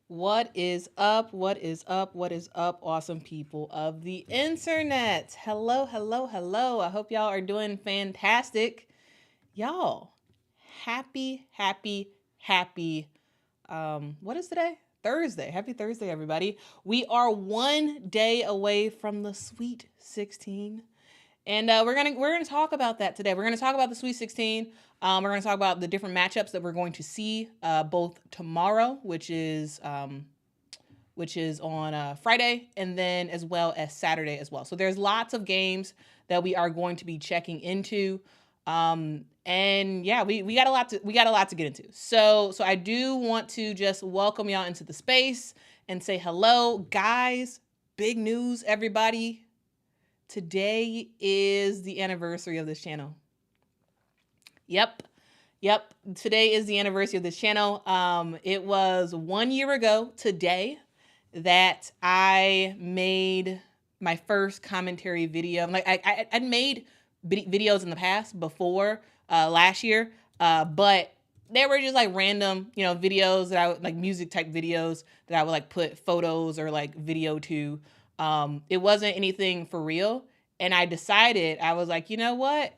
What is up? What is up? What is up, awesome people of the internet? Hello, hello, hello. I hope y'all are doing fantastic. Y'all, happy. What is today? Thursday. Happy Thursday, everybody. We are one day away from the Sweet 16. And we're gonna talk about that today. We're gonna talk about the Sweet 16. We're gonna talk about the different matchups that we're going to see both tomorrow, which is on Friday, and then as well as Saturday as well. So there's lots of games that we are going to be checking into. And yeah, we got a lot to get into. So I do want to just welcome y'all into the space and say hello, guys. Big news, everybody. Today is the anniversary of this channel. Yep. Today is the anniversary of this channel. It was 1 year ago today that I made my first commentary video. Like I'd made videos in the past before last year, but they were just like random, videos that I would like music type videos that I would like put photos or like video to. It wasn't anything for real. And I decided, I was like, you know what?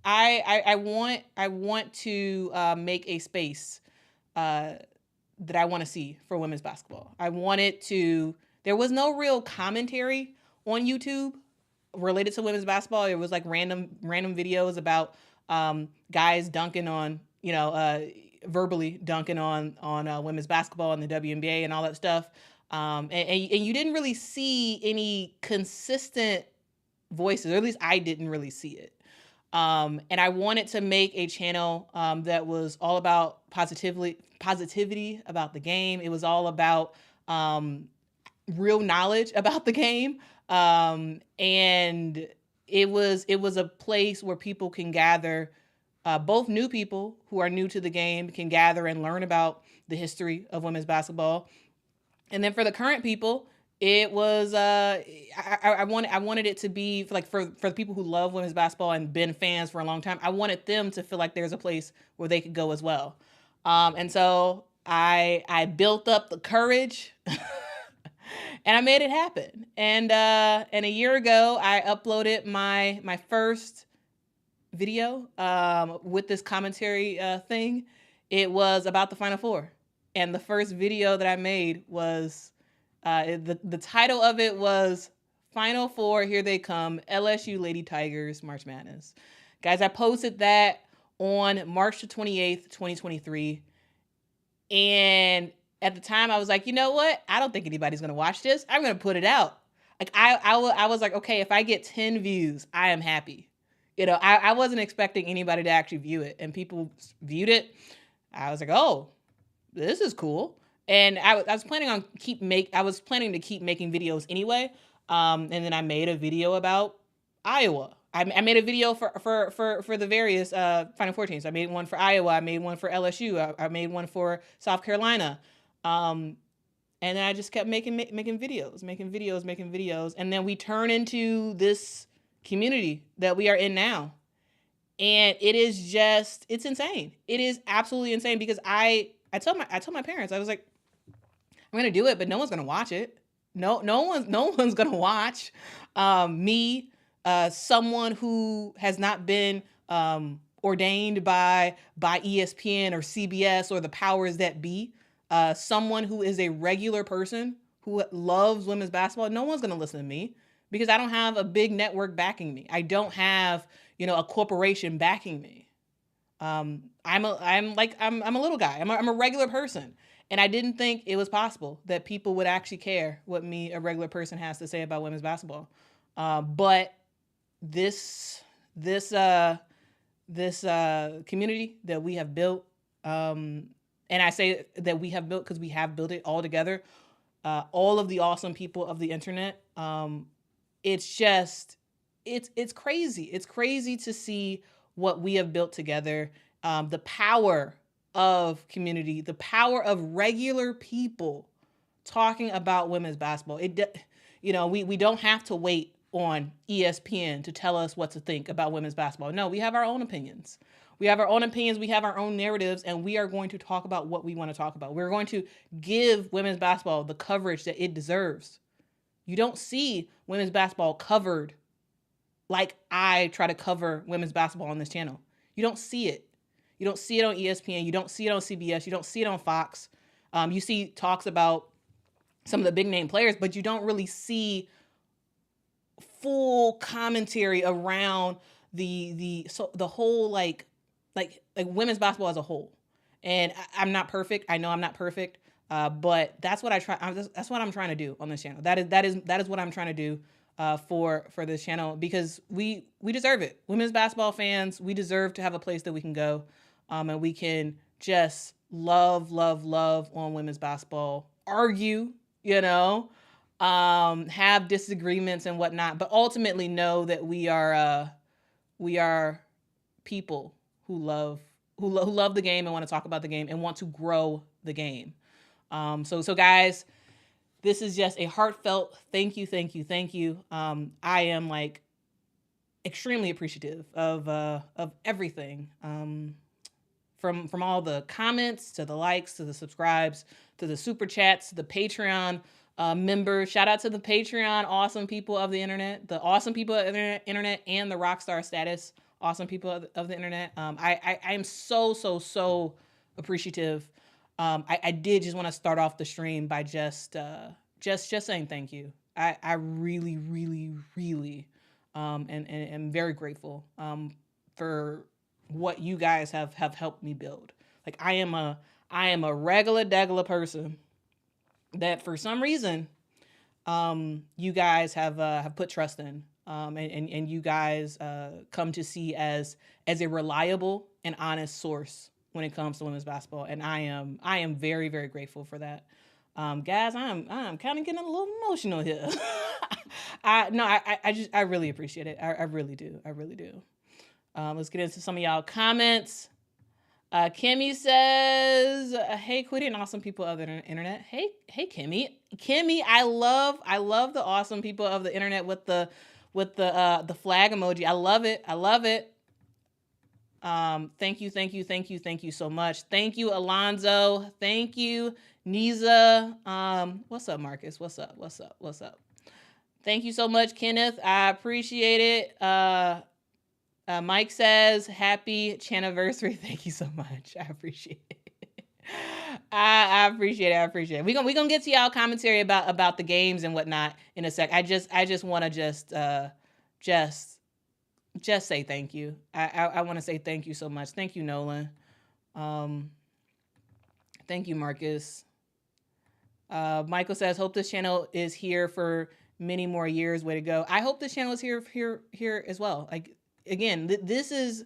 I want to make a space that I want to see for women's basketball. I wanted to. There was no real commentary on YouTube related to women's basketball. It was like random videos about guys dunking on, verbally dunking on women's basketball and the WNBA and all that stuff. And you didn't really see any consistent voices, or at least I didn't really see it. And I wanted to make a channel that was all about positivity about the game. It was all about real knowledge about the game. And it was a place where people can gather, both new people who are new to the game can gather and learn about the history of women's basketball. And then for the current people, it was I wanted it to be for the people who love women's basketball and been fans for a long time. I wanted them to feel like there's a place where they could go as well. And so I built up the courage and I made it happen. And a year ago, I uploaded my first video with this commentary thing. It was about the Final Four, and the first video that I made was the title of it was Final Four, Here They Come, LSU Lady Tigers March Madness. Guys, I posted that on March the 28th, 2023. And at the time I was like, you know what? I don't think anybody's going to watch this. I'm going to put it out. Like I was like, okay, if I get 10 views, I am happy. I wasn't expecting anybody to actually view it, and people viewed it. I was like, oh, this is cool. And I was planning to keep making videos anyway. And then I made a video about Iowa. I made a video for the various Final Four teams. I made one for Iowa. I made one for LSU. I made one for South Carolina. And then I just kept making videos. And then we turn into this community that we are in now. And it is just, it's insane. It is absolutely insane, because I told my parents, I was like, I'm going to do it, but no one's going to watch it. No one's going to watch me, someone who has not been ordained by ESPN or CBS or the powers that be. Someone who is a regular person who loves women's basketball. No one's going to listen to me, because I don't have a big network backing me. I don't have, a corporation backing me. I'm a little guy. I'm a regular person. And I didn't think it was possible that people would actually care what me, a regular person, has to say about women's basketball. But this community that we have built, and I say that we have built because we have built it all together, all of the awesome people of the internet. It's crazy. It's crazy to see what we have built together. The power of community, the power of regular people talking about women's basketball. We don't have to wait on ESPN to tell us what to think about women's basketball. No, we have our own opinions. We have our own opinions. We have our own narratives, and we are going to talk about what we want to talk about. We're going to give women's basketball the coverage that it deserves. You don't see women's basketball covered like I try to cover women's basketball on this channel. You don't see it. You don't see it on ESPN. You don't see it on CBS. You don't see it on Fox. You see talks about some of the big name players, but you don't really see full commentary around the whole like women's basketball as a whole. And I'm not perfect. I know I'm not perfect, but that's what that's what I'm trying to do on this channel. That is what I'm trying to do for this channel, because we deserve it. Women's basketball fans, we deserve to have a place that we can go, and we can just love on women's basketball, argue, have disagreements and whatnot, but ultimately know that we are people who love the game and want to talk about the game and want to grow the game. So guys, this is just a heartfelt thank you. I am like extremely appreciative of everything, from all the comments to the likes to the subscribes to the super chats to the Patreon members. Shout out to the Patreon awesome people of the internet, the awesome people of the internet, and the rockstar status awesome people of the internet. I am so appreciative. I did just want to start off the stream by just saying thank you. I really and am very grateful for what you guys have helped me build. Like I am a regular person that for some reason you guys have put trust in, and you guys come to see as a reliable and honest source when it comes to women's basketball, and I am very grateful for that. Guys, I'm kind of getting a little emotional here. I really appreciate it. I really do. Let's get into some of y'all comments. Kimmy says, "Hey, Quita and awesome people of the internet." Hey, Kimmy. I love the awesome people of the internet with the flag emoji. I love it. Thank you so much. Thank you, Alonzo. Thank you, Niza. What's up, Marcus? What's up? Thank you so much, Kenneth. I appreciate it. Mike says, happy Chaniversary. Thank you so much. I appreciate it. I appreciate it. We're gonna get to y'all commentary about the games and whatnot in a sec. I just want to just say thank you. I want to say thank you so much. Thank you, Nolan. Thank you, Marcus. Michael says, hope this channel is here for many more years. Way to go. I hope this channel is here as well. Like, again, this is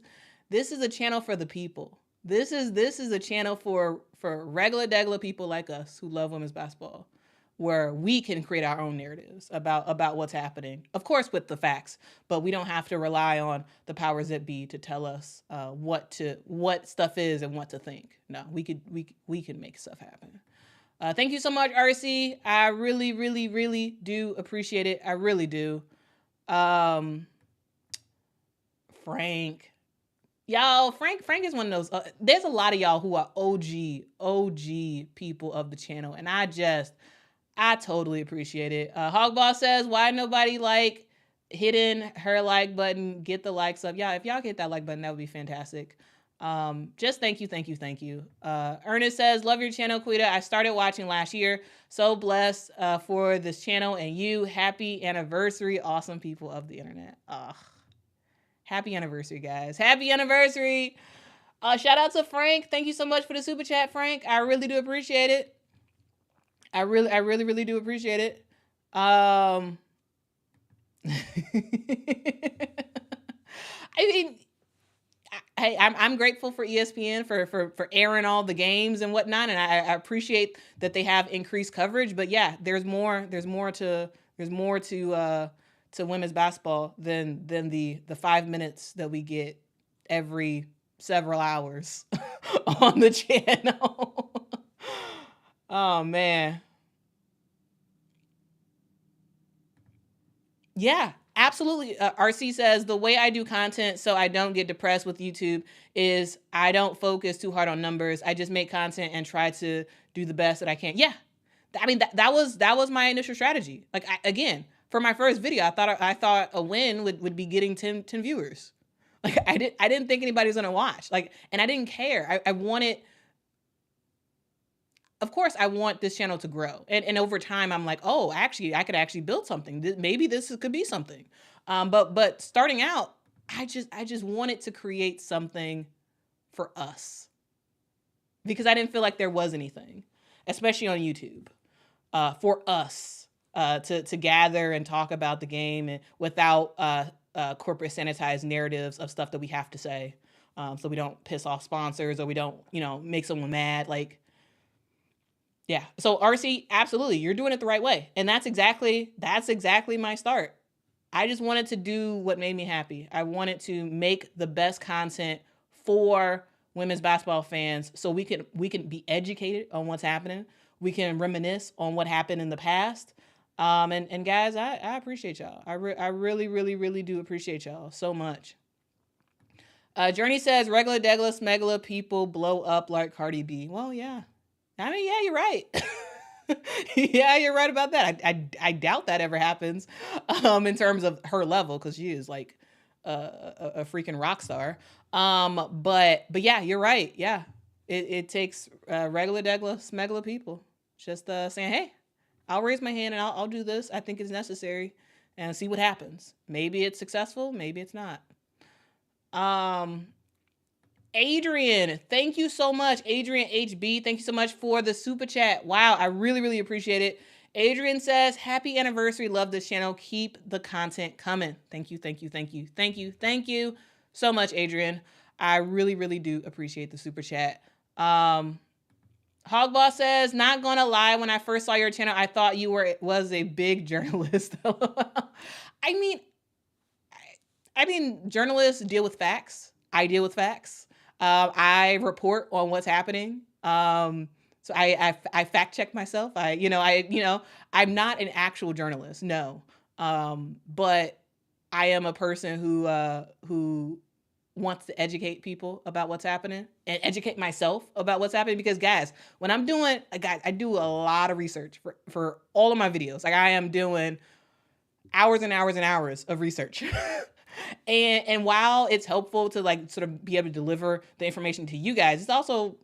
a channel for the people. This is a channel for regular people like us who love women's basketball, where we can create our own narratives about what's happening. Of course, with the facts, but we don't have to rely on the powers that be to tell us what stuff is and what to think. No, we can make stuff happen. Thank you so much, RC. I really do appreciate it. I really do. Frank. Y'all, Frank is one of those. There's a lot of y'all who are OG people of the channel, and I totally appreciate it. Hogboss says, why nobody hitting her like button? Get the likes up. Yeah, if y'all hit that like button, that would be fantastic. Just thank you. Ernest says, love your channel, Quita. I started watching last year. So blessed for this channel and you. Happy anniversary, awesome people of the internet. Happy anniversary, guys. Happy anniversary. Shout out to Frank. Thank you so much for the super chat, Frank. I really do appreciate it. I really do appreciate it. I mean, I'm grateful for ESPN for airing all the games and whatnot, and I appreciate that they have increased coverage. But yeah, there's more to women's basketball than the 5 minutes that we get every several hours on the channel. Oh man. Yeah, Absolutely. RC says the way I do content so I don't get depressed with YouTube is I don't focus too hard on numbers. I just make content and try to do the best that I can. Yeah. I mean, that was my initial strategy. Like, again, for my first video, I thought a win would be getting 10 viewers. Like, I didn't think anybody was going to watch. Like, and I didn't care. I wanted, of course, I want this channel to grow. And over time, I'm like, oh, actually, I could actually build something. Maybe this could be something. But starting out, I just wanted to create something for us because I didn't feel like there was anything, especially on YouTube, for us to gather and talk about the game and without corporate sanitized narratives of stuff that we have to say, so we don't piss off sponsors or we don't, make someone mad. Like, yeah. So RC, absolutely, you're doing it the right way, and that's exactly my start. I just wanted to do what made me happy. I wanted to make the best content for women's basketball fans, so we can be educated on what's happening. We can reminisce on what happened in the past. And guys, I appreciate y'all. I really, really, really do appreciate y'all so much. Journey says regular Douglas Megala people blow up like Cardi B. Well, yeah. I mean, yeah, you're right. Yeah, you're right about that. I doubt that ever happens in terms of her level, because she is like a freaking rock star. But yeah, you're right. Yeah, it takes regular Douglas Megala people just saying, hey, I'll raise my hand and I'll do this. I think it's necessary, and see what happens. Maybe it's successful. Maybe it's not. Adrian, thank you so much. Adrian HB, thank you so much for the super chat. Wow, I really, really appreciate it. Adrian says, happy anniversary. Love this channel. Keep the content coming. Thank you, thank you, thank you, thank you, thank you so much, Adrian. I really, really do appreciate the super chat. Hogboss says, not gonna lie, when I first saw your channel, I thought you was a big journalist. I mean, journalists deal with facts. I deal with facts. I report on what's happening. So I fact check myself. I'm not an actual journalist, no. But I am a person who wants to educate people about what's happening and educate myself about what's happening, because guys, when I'm doing, guys, I do a lot of research for all of my videos. Like, I am doing hours and hours and hours of research. And while it's helpful to like sort of be able to deliver the information to you guys, it's also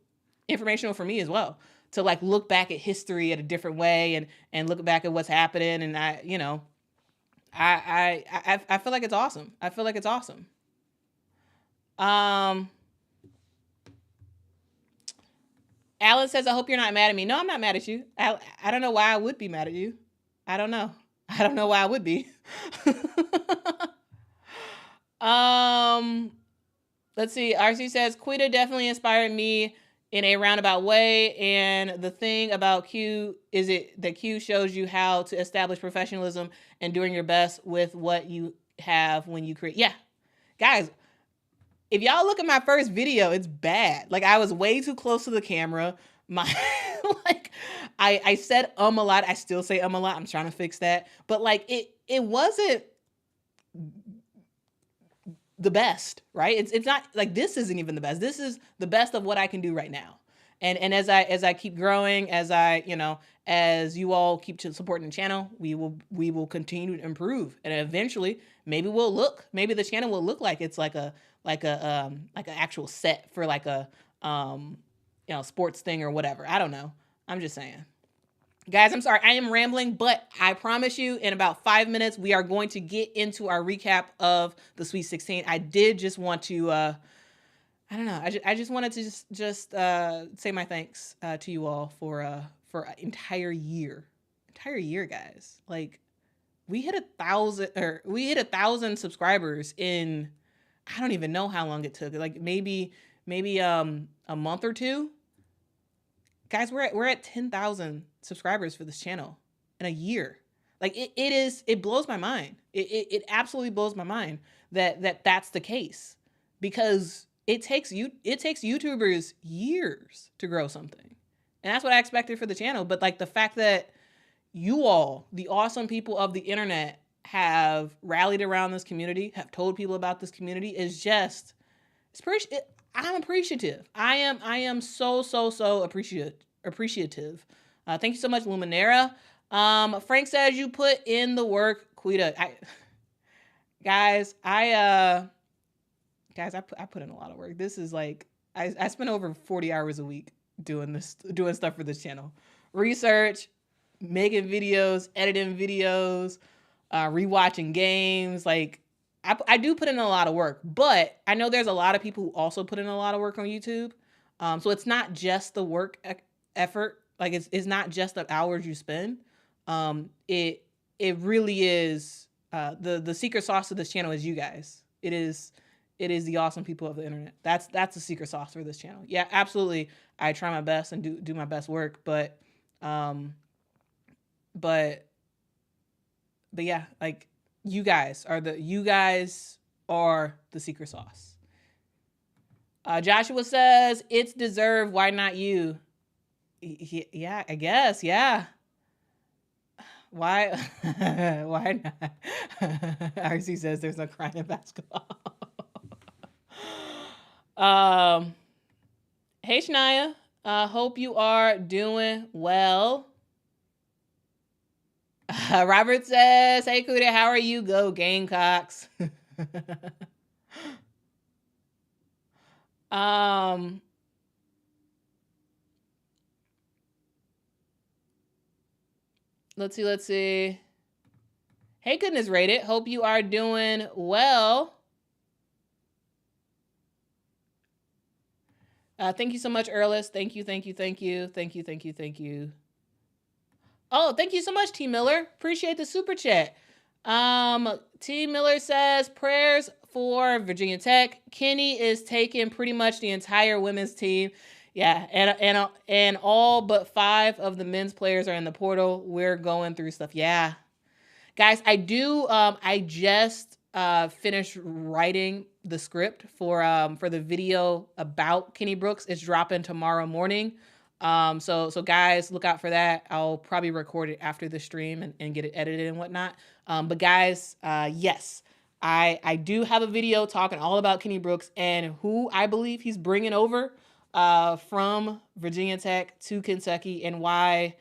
informational for me as well, to like look back at history at a different way and look back at what's happening. And I feel like it's awesome. I feel like it's awesome. Alan says, I hope you're not mad at me. No, I'm not mad at you. I don't know why I would be mad at you. I don't know why I would be. Let's see. RC says, Quita definitely inspired me in a roundabout way. And the thing about Q is that Q shows you how to establish professionalism and doing your best with what you have when you create. Yeah, guys, if y'all look at my first video, it's bad. Like, I was way too close to the camera. I said a lot. I still say a lot. I'm trying to fix that. But like, it wasn't the best, right? It's not like, this isn't even the best. This is the best of what I can do right now. And as I keep growing, as you all keep supporting the channel, we will continue to improve. And eventually maybe the channel will look like it's like an actual set for like a sports thing or whatever. I don't know. I'm just saying. Guys, I'm sorry, I am rambling, but I promise you in about 5 minutes, we are going to get into our recap of the Sweet 16. I did just want to, I don't know. I just wanted to just say my thanks to you all for an entire year, guys. Like, we hit 1,000 subscribers in, I don't even know how long it took. Like maybe a month or two. Guys, we're at 10,000 subscribers for this channel in a year. Like, it blows my mind. It absolutely blows my mind that's the case, because it takes YouTubers years to grow something. And that's what I expected for the channel. But like, the fact that you all, the awesome people of the internet, have rallied around this community, have told people about this community is just, I'm appreciative. I am so appreciative. Thank you so much, Luminera. Frank says you put in the work, Quita. I put in a lot of work. This is like, I spend over 40 hours a week doing stuff for this channel. Research, making videos, editing videos, rewatching games. Like, I do put in a lot of work, but I know there's a lot of people who also put in a lot of work on YouTube. So it's not just the work effort. Like, it's not just the hours you spend. It really is, the secret sauce of this channel is you guys. It is the awesome people of the internet. That's the secret sauce for this channel. Yeah, absolutely. I try my best and do my best work, but yeah, like, you guys are the secret sauce. Joshua says it's deserved. Why not you? Yeah, I guess. Yeah. Why? Why not? RC says there's no crying in basketball. Hey Shania, hope you are doing well. Robert says, hey Kuda, how are you? Go Gamecocks. Let's see. Hey Goodness Rated, hope you are doing well. Thank you so much, Earlist. Thank you. Oh, thank you so much, T. Miller. Appreciate the super chat. T. Miller says, prayers for Virginia Tech. Kenny is taking pretty much the entire women's team. Yeah, and all but 5 of the men's players are in the portal. We're going through stuff. Yeah. Guys, I just finished writing the script for the video about Kenny Brooks. It's dropping tomorrow morning. So guys, look out for that. I'll probably record it after the stream and get it edited and whatnot. But guys, yes, I do have a video talking all about Kenny Brooks and who I believe he's bringing over from Virginia Tech to Kentucky and why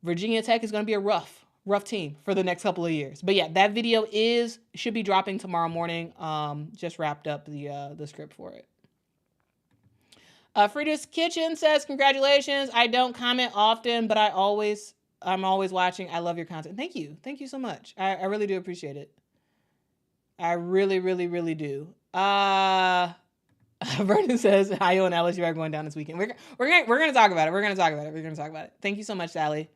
Virginia Tech is going to be a rough team for the next couple of years. But yeah, that video should be dropping tomorrow morning. Just wrapped up the script for it. Frida's Kitchen says, congratulations. I don't comment often, but I'm always watching. I love your content. Thank you so much. I really do appreciate it. I really do. Vernon says, Io and LSU are going down this weekend. We're gonna talk about it. Thank you so much, Sally.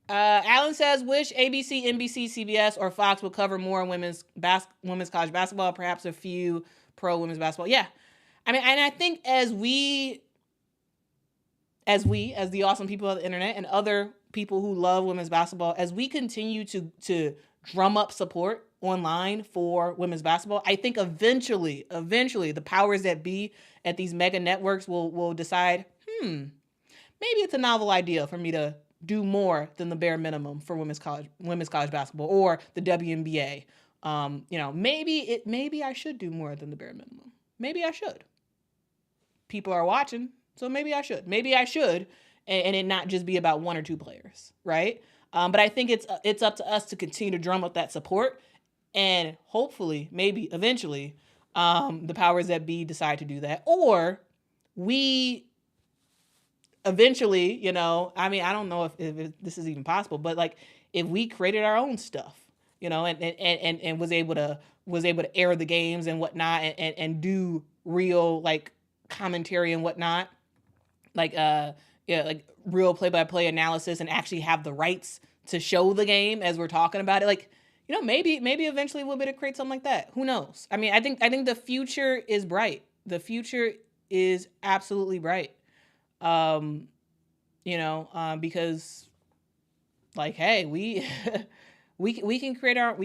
Alan says, wish ABC, NBC, CBS, or Fox would cover more women's college basketball, perhaps a few pro women's basketball. Yeah. I mean, and I think as the awesome people of the internet and other people who love women's basketball, as we continue to drum up support online for women's basketball, I think eventually the powers that be at these mega networks will decide, maybe it's a novel idea for me to do more than the bare minimum for women's college basketball or the WNBA. Maybe I should do more than the bare minimum. Maybe I should. People are watching, so maybe I should. And it not just be about 1 or 2 players, right? But I think it's up to us to continue to drum up that support, and hopefully, maybe eventually, the powers that be decide to do that, or we eventually, I mean, I don't know if this is even possible, but like if we created our own stuff, and was able to air the games and whatnot, and do real like commentary and whatnot, like real play-by-play analysis, and actually have the rights to show the game as we're talking about it, like, maybe eventually we'll be able to create something like that. Who knows? I mean, I think the future is bright. The future is absolutely bright. Because like, hey, we can create our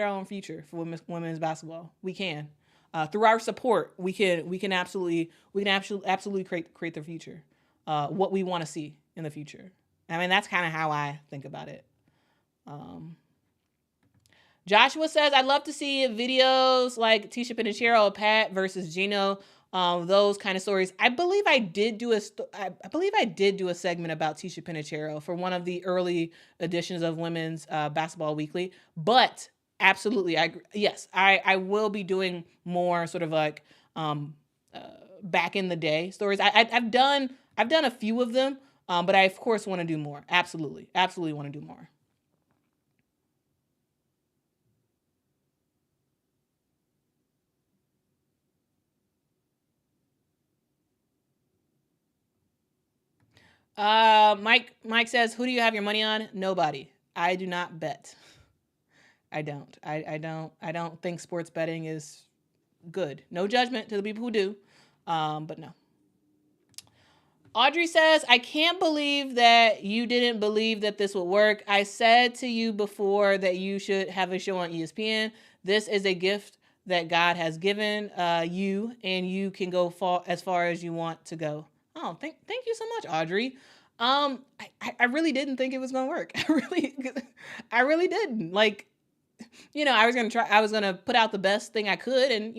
own future for women's basketball. We can, through our support, we can absolutely create the future. what we want to see in the future. I mean, that's kind of how I think about it. Joshua says, I'd love to see videos like Tisha Penicheiro, Pat versus Gino, those kind of stories. I believe I did do a segment about Tisha Penicheiro for one of the early editions of Women's Basketball Weekly. But absolutely, I will be doing more sort of like back in the day stories. I've done a few of them, but I of course want to do more. Absolutely want to do more. Mike says, who do you have your money on? Nobody. I do not bet. I don't. I don't think sports betting is good. No judgment to the people who do, but no. Audrey says, I can't believe that you didn't believe that this would work. I said to you before that you should have a show on ESPN. This is a gift that God has given you, and you can go as far as you want to go. Oh, thank you so much, Audrey. I really didn't think it was gonna work. I really didn't. Like, I was gonna put out the best thing I could, and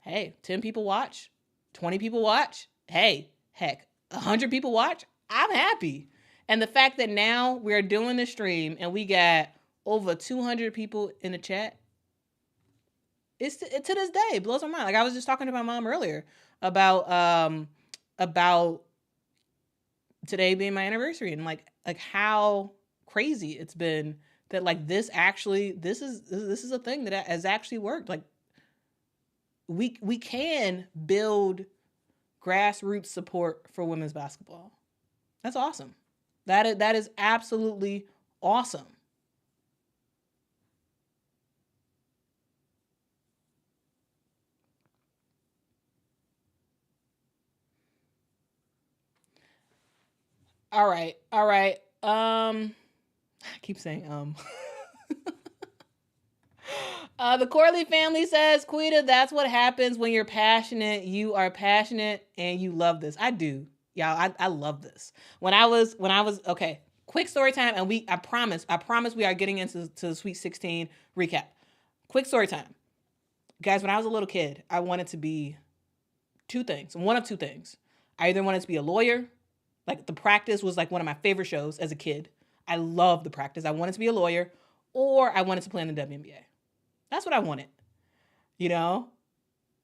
hey, 10 people watch, 20 people watch. Hey, heck, 100 people watch. I'm happy. And the fact that now we're doing the stream and we got over 200 people in the chat, it's to this day, it blows my mind. Like, I was just talking to my mom earlier about today being my anniversary, and like how crazy it's been that like this is a thing that has actually worked. Like, we can build grassroots support for women's basketball. That's awesome. That is absolutely awesome. All right. I keep saying the Corley family says, Quita, that's what happens when you're passionate. You are passionate and you love this. I do. Y'all, I love this. When I was okay, quick story time, and I promise we are getting into the Sweet 16 recap. Quick story time. Guys, when I was a little kid, I wanted to be one of two things. I either wanted to be a lawyer. Like, The Practice was like one of my favorite shows as a kid. I loved The Practice. I wanted to be a lawyer, or I wanted to play in the WNBA. That's what I wanted.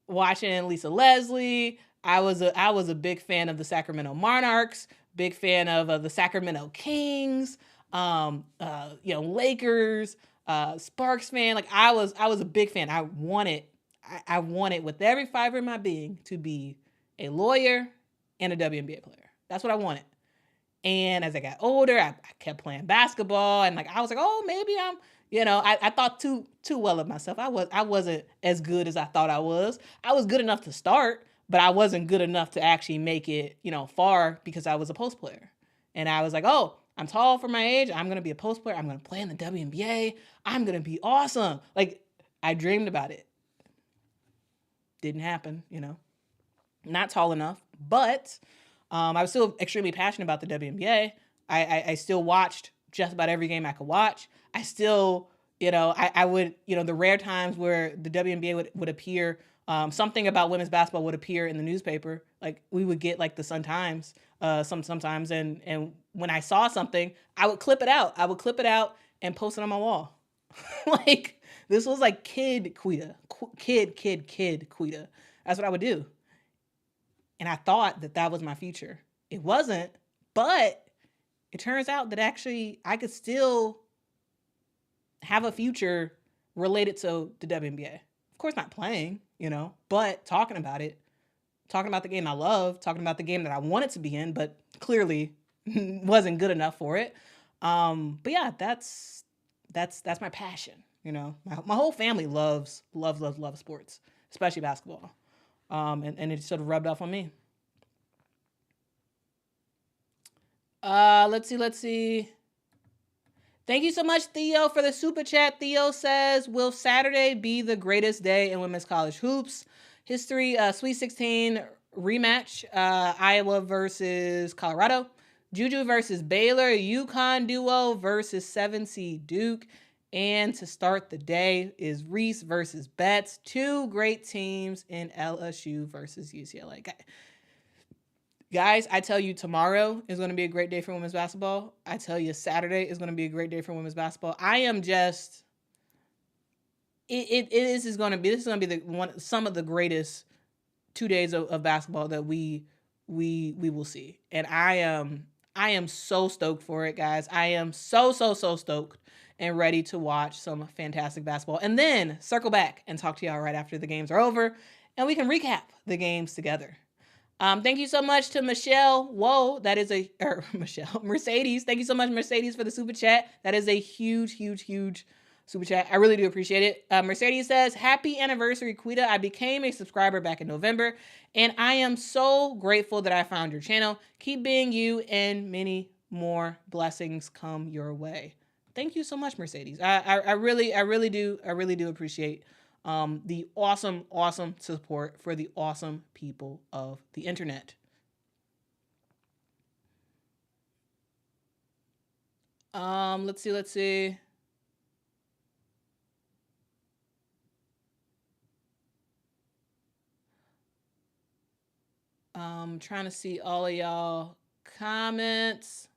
Watching Lisa Leslie, I was a big fan of the Sacramento Monarchs, big fan of the Sacramento Kings, Lakers, Sparks fan. Like, I was a big fan. I wanted with every fiber in my being to be a lawyer and a WNBA player. That's what I wanted. And as I got older, I kept playing basketball, and like I was like, oh, maybe I'm, I thought too well of myself. I wasn't as good as I thought I was. I was good enough to start, but I wasn't good enough to actually make it, far, because I was a post player. And I was like, oh, I'm tall for my age. I'm gonna be a post player. I'm gonna play in the WNBA. I'm gonna be awesome. Like, I dreamed about it. Didn't happen, Not tall enough, but I was still extremely passionate about the WNBA. I still watched just about every game I could watch. I still, I would, the rare times where the WNBA would appear, something about women's basketball would appear in the newspaper. Like, we would get like the Sun-Times sometimes, and when I saw something, I would clip it out. And post it on my wall. Like, this was like kid Quita. That's what I would do. And I thought that was my future. It wasn't, but it turns out that actually I could still have a future related to the WNBA. Of course, not playing, but talking about it, talking about the game I love, talking about the game that I wanted to be in, but clearly wasn't good enough for it. But yeah, that's my passion. My whole family loves sports, especially basketball. And it sort of rubbed off on me. Let's see. Thank you so much, Theo, for the super chat. Theo says, will Saturday be the greatest day in women's college hoops history? Sweet 16 rematch, Iowa versus Colorado, Juju versus Baylor, UConn duo versus 7 seed Duke, and to start the day is Reese versus Betts. Two great teams in LSU versus UCLA. Guys, I tell you, tomorrow is going to be a great day for women's basketball. I tell you, Saturday is going to be a great day for women's basketball. I am just, this is going to be some of the greatest 2 days of basketball that we will see, and I am so stoked for it, guys. I am so stoked and ready to watch some fantastic basketball, and then circle back and talk to y'all right after the games are over, and we can recap the games together. Thank you so much to Michelle. Whoa, that is Michelle Mercedes. Thank you so much, Mercedes, for the super chat. That is a huge super chat. I really do appreciate it. Mercedes says, happy anniversary, Quita. I became a subscriber back in November, and I am so grateful that I found your channel. Keep being you, and many more blessings come your way. Thank you so much, Mercedes. I really do appreciate the awesome support for the awesome people of the internet. Let's see. Trying to see all of y'all comments.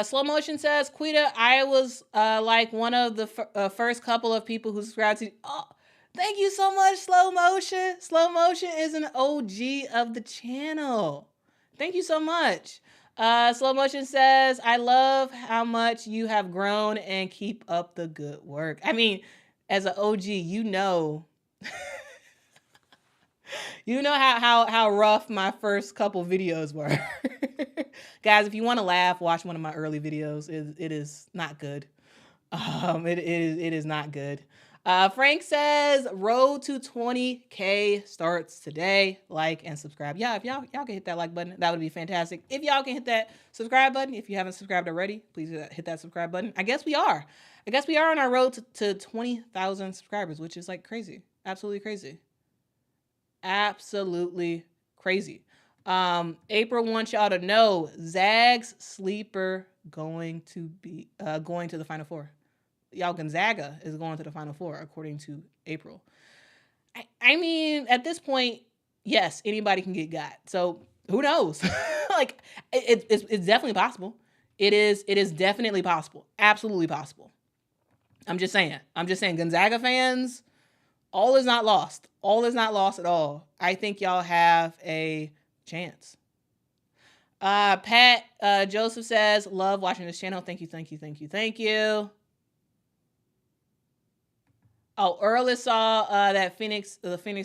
Slow Motion says, Quita, I was like one of the first couple of people who subscribed to. Oh, thank you so much, Slow Motion. Slow Motion is an OG of the channel. Thank you so much. Slow Motion says, I love how much you have grown and keep up the good work. I mean, as an OG, you know how rough my first couple videos were. Guys, if you want to laugh, watch one of my early videos. It is not good. It is not good. Frank says, road to 20K starts today. Like and subscribe. Yeah, if y'all can hit that like button, that would be fantastic. If y'all can hit that subscribe button, if you haven't subscribed already, please hit that subscribe button. I guess we are on our road to 20,000 subscribers, which is like crazy. Absolutely crazy. Absolutely crazy. April wants y'all to know Zag's sleeper going to the Final Four. Y'all, Gonzaga is going to the Final Four according to April. I mean, at this point, yes, anybody can get got. So who knows? Like it's definitely possible. It is definitely possible. Absolutely possible. I'm just saying, Gonzaga fans, all is not lost. All is not lost at all. I think y'all have a chance. Pat Joseph says, love watching this channel. Thank you. Oh, Earl saw the Phoenix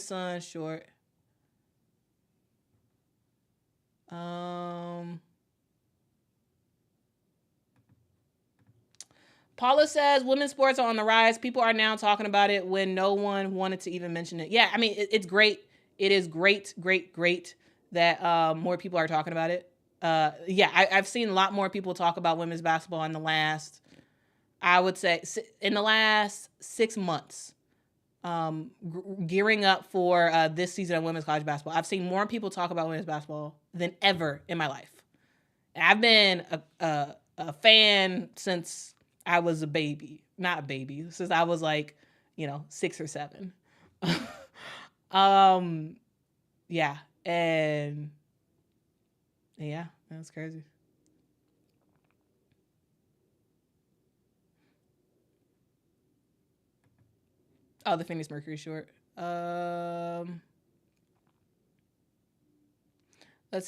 Suns short. Paula says, women's sports are on the rise. People are now talking about it when no one wanted to even mention it. Yeah, I mean, it's great. It is great that more people are talking about it. Yeah, I've seen a lot more people talk about women's basketball in the last, I would say, in the last 6 months, gearing up for this season of women's college basketball. I've seen more people talk about women's basketball than ever in my life. And I've been a fan since I was a baby. Not a baby, since I was like, 6 or 7. Yeah, and yeah, that's crazy. Oh, the Phoenix Mercury short. Let's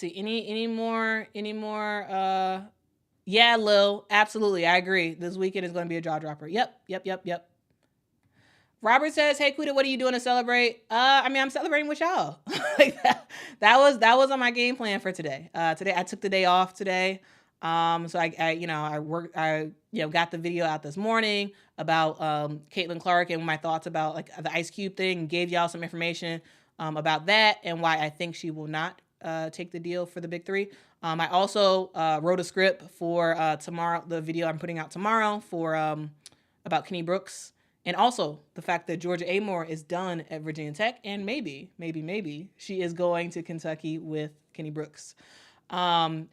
see. Any more? Yeah, Lil. Absolutely, I agree. This weekend is going to be a jaw dropper. Yep. Robert says, "Hey, Quita, what are you doing to celebrate?" I mean, I'm celebrating with y'all. Like that was on my game plan for today. Today I took the day off today. So I worked. I got the video out this morning about Caitlin Clark and my thoughts about like the Ice Cube thing, and gave y'all some information about that and why I think she will not take the deal for the Big Three. I also wrote a script for tomorrow, the video I'm putting out tomorrow for about Kenny Brooks And also the fact that Georgia Amore is done at Virginia Tech, and maybe she is going to Kentucky with Kenny Brooks. You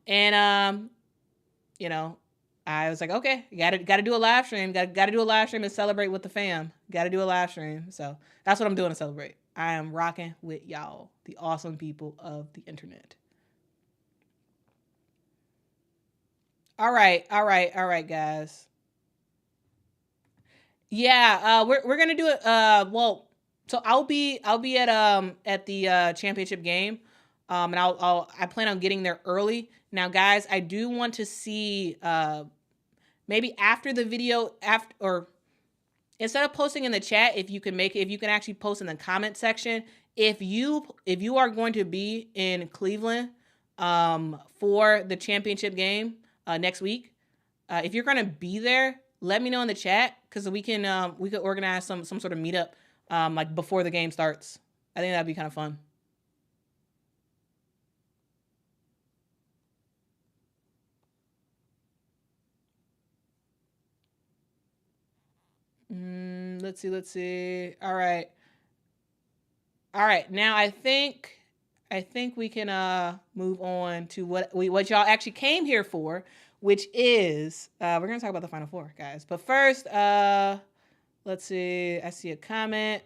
know, I was like, okay, gotta do a live stream. Gotta do a live stream and celebrate with the fam. Gotta do a live stream. So that's what I'm doing to celebrate. I am rocking with y'all, the awesome people of the internet. All right, guys. Yeah, we're gonna do it. Well, so I'll be at the championship game, and I plan on getting there early. Now, guys, I do want to see maybe after the video, or instead of posting in the chat, if you can actually post in the comment section. If you are going to be in Cleveland for the championship game next week, if you're going to be there, let me know in the chat, because we could organize some sort of meetup like before the game starts. I think that'd be kind of fun. Let's see. All right. Now I think we can move on to what y'all actually came here for, which is we're gonna talk about the Final Four, guys. But first, let's see. I see a comment.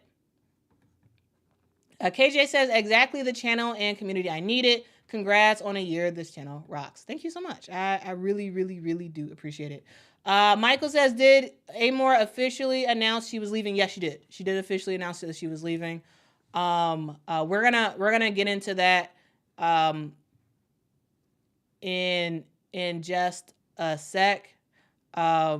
KJ says, exactly the channel and community I needed. Congrats on a year. This channel rocks. Thank you so much. I really, really, really do appreciate it. Michael says, did Amore officially announce she was leaving? Yes, she did. She did officially announce that she was leaving. We're gonna get into that in just a sec. Yeah,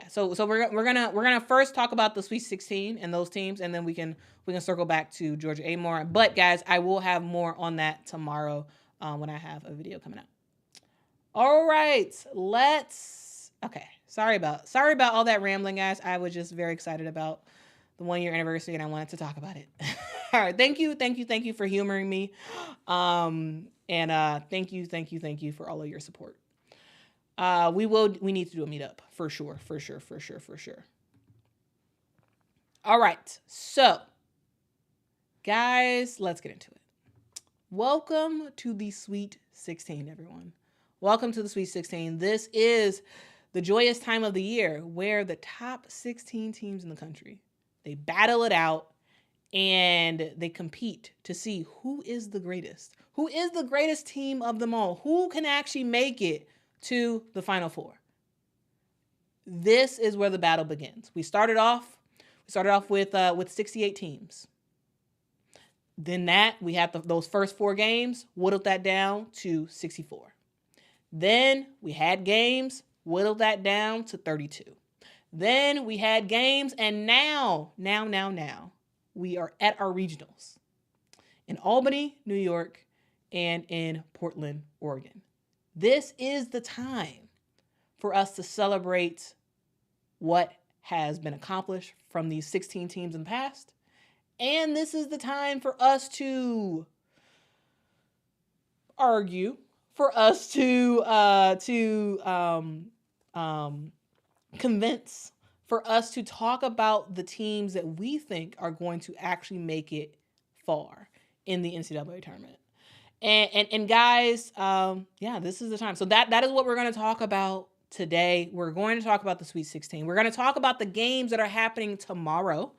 so we're gonna first talk about the Sweet 16 and those teams, and then we can circle back to Georgia Amore. But guys, I will have more on that tomorrow when I have a video coming out. All right, okay. Sorry about all that rambling, guys. I was just very excited about the 1-year anniversary, and I wanted to talk about it. All right, thank you for humoring me, and thank you for all of your support. We need to do a meetup for sure. All right, so guys, let's get into it. Welcome to the Sweet 16, everyone. Welcome to the Sweet 16. This is the joyous time of the year where the top 16 teams in the country, they battle it out and they compete to see who is the greatest. Who is the greatest team of them all? Who can actually make it to the Final Four? This is where the battle begins. We started off with 68 teams. Then we had those first 4 games, whittled that down to 64. Then we had games, whittled that down to 32. Then we had games, and now we are at our regionals in Albany, New York, and in Portland, Oregon. This is the time for us to celebrate what has been accomplished from these 16 teams in the past. And this is the time for us to argue, for us to convince, for us to talk about the teams that we think are going to actually make it far in the NCAA tournament. And guys, this is the time. So that is what we're going to talk about today. We're going to talk about the Sweet 16. We're going to talk about the games that are happening tomorrow,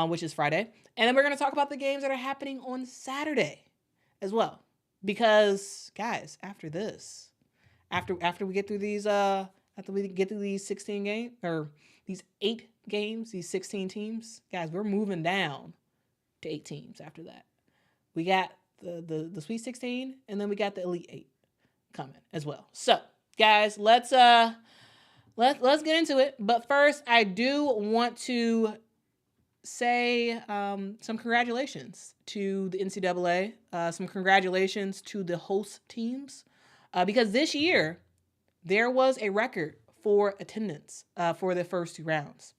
which is Friday. And then we're going to talk about the games that are happening on Saturday as well. Because guys, after this, after we get through these 16 games, or these 8 games, these 16 teams, guys, we're moving down to 8 teams after that. We got the Sweet 16, and then we got the Elite 8 coming as well. So, guys, let's get into it. But first, I do want to say some congratulations to the NCAA, some congratulations to the host teams, because this year there was a record for attendance for the first 2 rounds.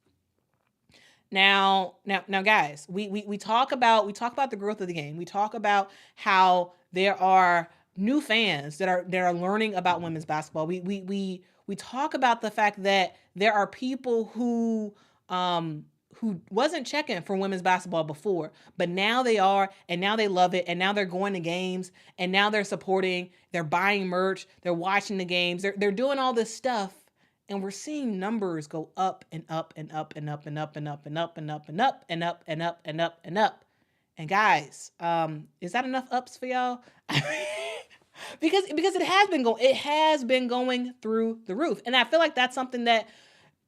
Now, guys, we talk about the growth of the game. We talk about how there are new fans that are learning about women's basketball. We talk about the fact that there are people who wasn't checking for women's basketball before, but now they are, and now they love it, and now they're going to games, and now they're supporting, they're buying merch, they're watching the games, they're doing all this stuff, and we're seeing numbers go up and up and up and up and up and up and up and up and up and up and up and up and up. And guys, is that enough ups for y'all? because it has been going through the roof, and I feel like that's something that,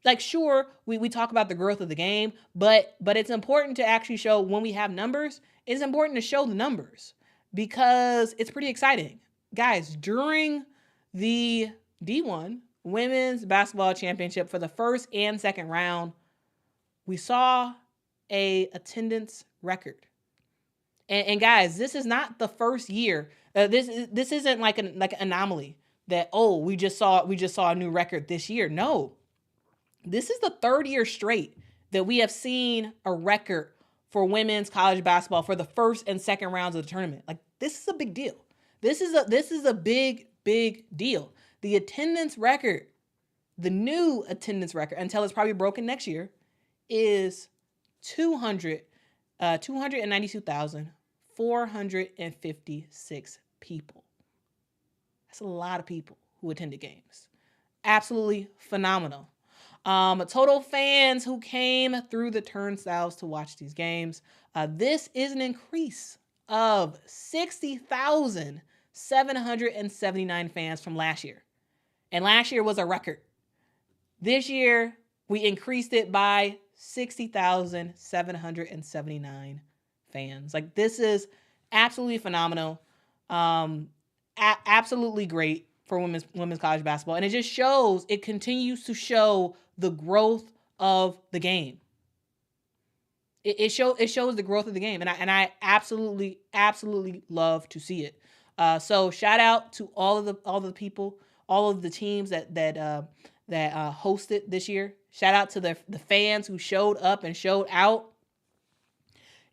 like, sure, we talk about the growth of the game, but it's important to actually show when we have numbers. It's important to show the numbers because it's pretty exciting. Guys, during the D1 Women's Basketball Championship for the first and second round, we saw a attendance record. And guys, this is not the first year. This isn't like an anomaly that, oh, we just saw a new record this year. No. This is the third year straight that we have seen a record for women's college basketball for the first and second rounds of the tournament. Like, this is a big deal. This is a big deal. The attendance record, the new attendance record, until it's probably broken next year, is 292,456 people. That's a lot of people who attended games. Absolutely phenomenal. Total fans who came through the turnstiles to watch these games. This is an increase of 60,779 fans from last year. And last year was a record. This year, we increased it by 60,779 fans. Like, this is absolutely phenomenal. Absolutely great for women's college basketball. And it continues to show the growth of the game. It shows the growth of the game. And I absolutely love to see it. So shout out to all of the people, all of the teams that hosted this year. Shout out to the fans who showed up and showed out.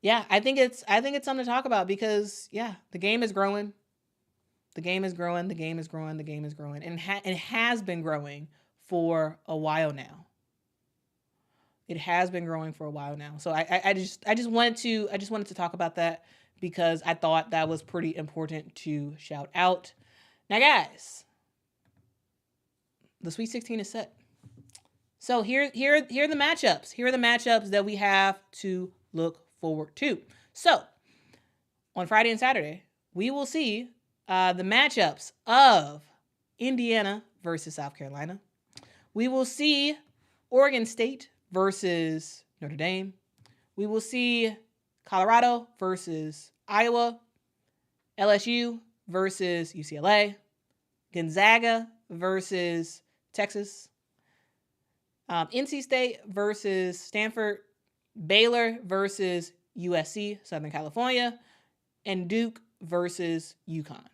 Yeah, I think it's something to talk about because, yeah, the game is growing. The game is growing. And it has been growing for a while now. So I just wanted to talk about that because I thought that was pretty important to shout out. Now, guys, the Sweet 16 is set. So here are the matchups. Here are the matchups that we have to look forward to. So on Friday and Saturday, we will see the matchups of Indiana versus South Carolina. We will see Oregon State versus Notre Dame. We will see Colorado versus Iowa, LSU versus UCLA, Gonzaga versus Texas, NC State versus Stanford, Baylor versus USC, Southern California, and Duke versus UConn.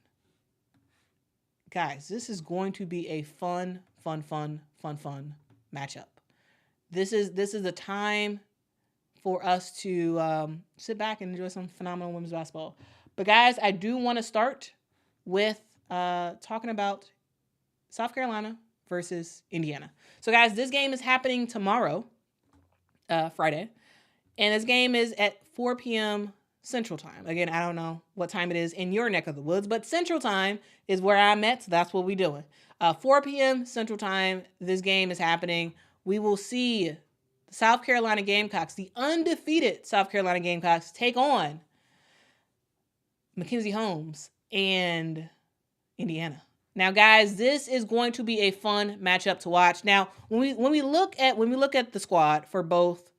Guys, this is going to be a fun matchup. This is a time for us to sit back and enjoy some phenomenal women's basketball. But guys, I do want to start with talking about South Carolina versus Indiana. So guys, this game is happening tomorrow, Friday, and this game is at 4 p.m. Central Time. Again, I don't know what time it is in your neck of the woods, but Central Time is where I'm at, so that's what we're doing. 4 p.m. Central Time, this game is happening. We will see the South Carolina Gamecocks, the undefeated South Carolina Gamecocks, take on Mackenzie Holmes and Indiana. Now, guys, this is going to be a fun matchup to watch. Now, when we look at the squad for both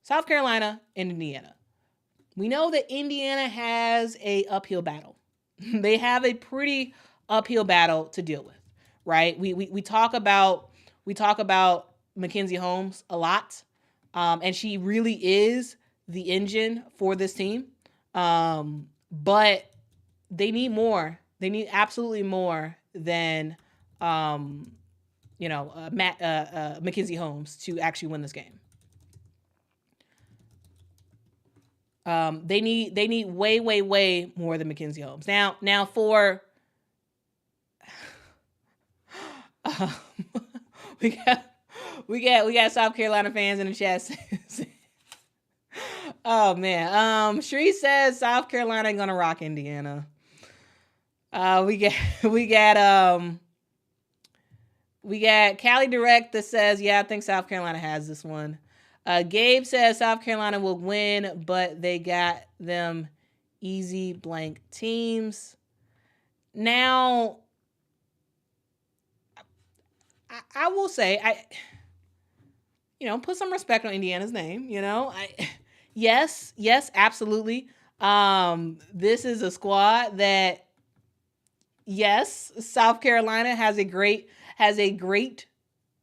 South Carolina and Indiana, we know that Indiana has a uphill battle. They have a pretty uphill battle to deal with, right? We talk about Mackenzie Holmes a lot, and she really is the engine for this team. But they need more. They need absolutely more than Mackenzie Holmes to actually win this game. They need way more than Mackenzie Holmes. Now for we we got South Carolina fans in the chat. Oh man. Shree says South Carolina gonna rock Indiana. We got Cali Direct that says, yeah, I think South Carolina has this one. Gabe says South Carolina will win, but they got them easy blank teams. Now, I will say, put some respect on Indiana's name. Yes, absolutely. This is a squad that, yes, South Carolina has a great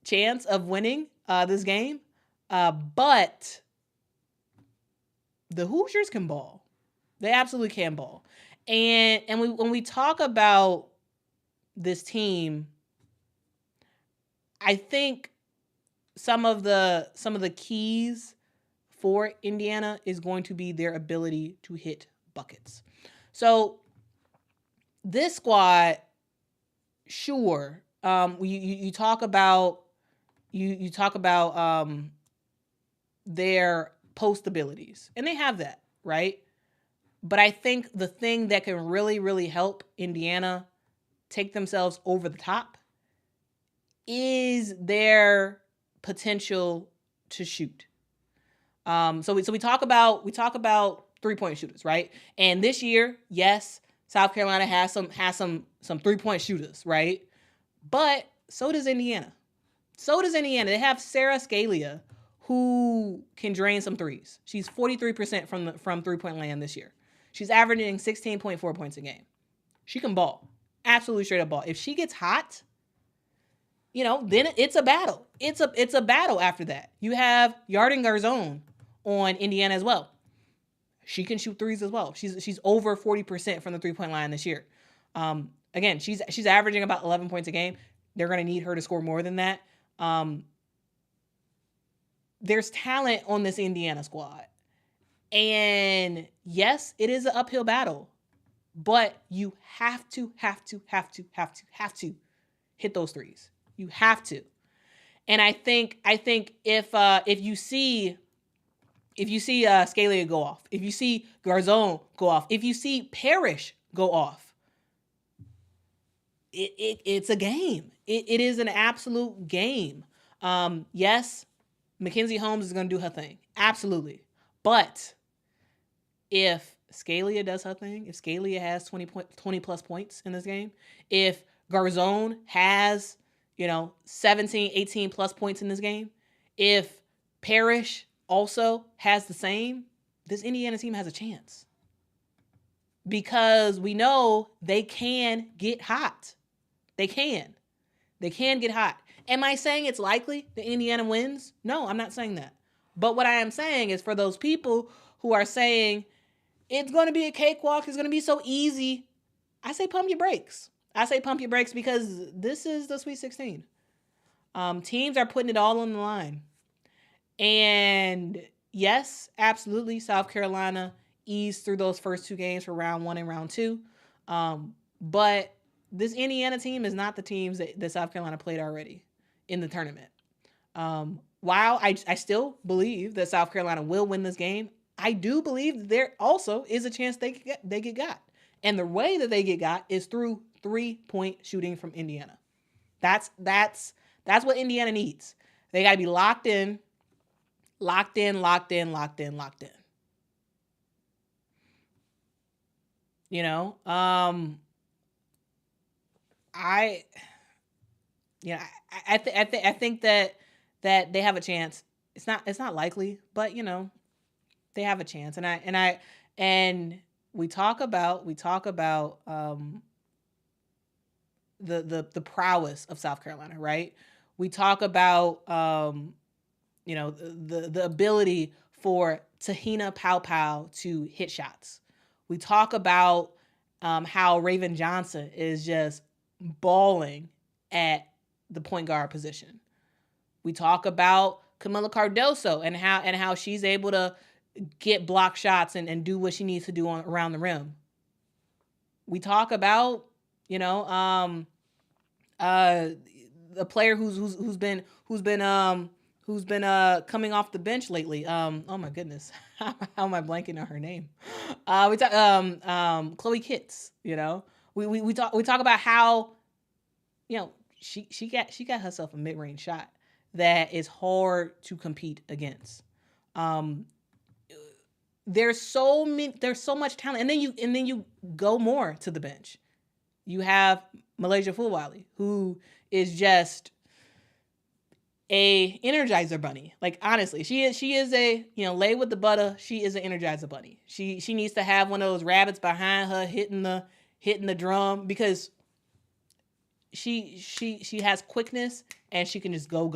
chance of winning this game. But the Hoosiers can ball. They absolutely can ball. And when we talk about this team, I think some of the keys for Indiana is going to be their ability to hit buckets. So this squad, sure, you talk about their post abilities, and they have that, right? But I think the thing that can really, really help Indiana take themselves over the top is their potential to shoot. So we talk about 3-point shooters, right? And this year, yes, South Carolina has some 3-point shooters, right? But so does Indiana. They have Sarah Scalia, who can drain some threes. She's 43% from 3-point land this year. She's averaging 16.4 points a game. She can ball. Absolutely straight up ball. If she gets hot, then it's a battle. It's a battle after that. You have Yarden Garzone on Indiana as well. She can shoot threes as well. She's over 40% from the 3-point line this year. Again, she's averaging about 11 points a game. They're going to need her to score more than that. There's talent on this Indiana squad. And yes, it is an uphill battle, but you have to hit those threes. You have to. And I think if you see Scalia go off, if you see Garzone go off, if you see Parrish go off, it's a game. It is an absolute game. Yes, Mackenzie Holmes is going to do her thing. Absolutely. But if Scalia does her thing, if Scalia has 20 plus points in this game, if Garzone has, 17, 18 plus points in this game, if Parrish also has the same, this Indiana team has a chance. Because we know they can get hot. They can get hot. Am I saying it's likely that Indiana wins? No, I'm not saying that. But what I am saying is, for those people who are saying it's going to be a cakewalk, it's going to be so easy, I say pump your brakes. Because this is the Sweet 16. Teams are putting it all on the line. And yes, absolutely, South Carolina eased through those first two games for round 1 and round 2. But this Indiana team is not the teams that South Carolina played already in the tournament. While I still believe that South Carolina will win this game, I do believe that there also is a chance they get got. And the way that they get got is through 3-point shooting from Indiana. That's what Indiana needs. They got to be locked in. I think that they have a chance. It's not likely, but they have a chance. And we talk about the prowess of South Carolina, right? We talk about the ability for Tahina Pau to hit shots. We talk about how Raven Johnson is just balling at the point guard position. We talk about Camila Cardoso and how she's able to get block shots and do what she needs to do around the rim. We talk about, the a player who's been coming off the bench lately. Oh my goodness, how am I blanking on her name? We talk Chloe Kitts. We talk about how she got herself a mid-range shot that is hard to compete against. There's so much talent, and then you go more to the bench. You have Malaysia Fulwiley, who is just a energizer bunny. Like, honestly, she is a, lay with the butter. She is an energizer bunny. She needs to have one of those rabbits behind her hitting the drum, because she has quickness and she can just go,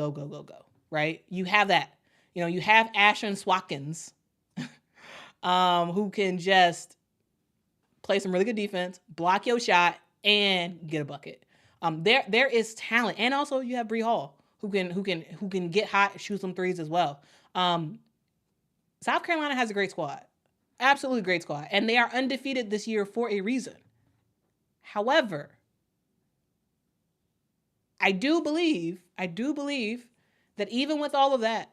right? You have that. You have Ashton Swatkins, who can just play some really good defense, block your shot, and get a bucket. There is talent, and also you have Bree Hall, who can get hot, shoot some threes as well. South Carolina has a great squad, absolutely great squad, and they are undefeated this year for a reason. However, I do believe that even with all of that,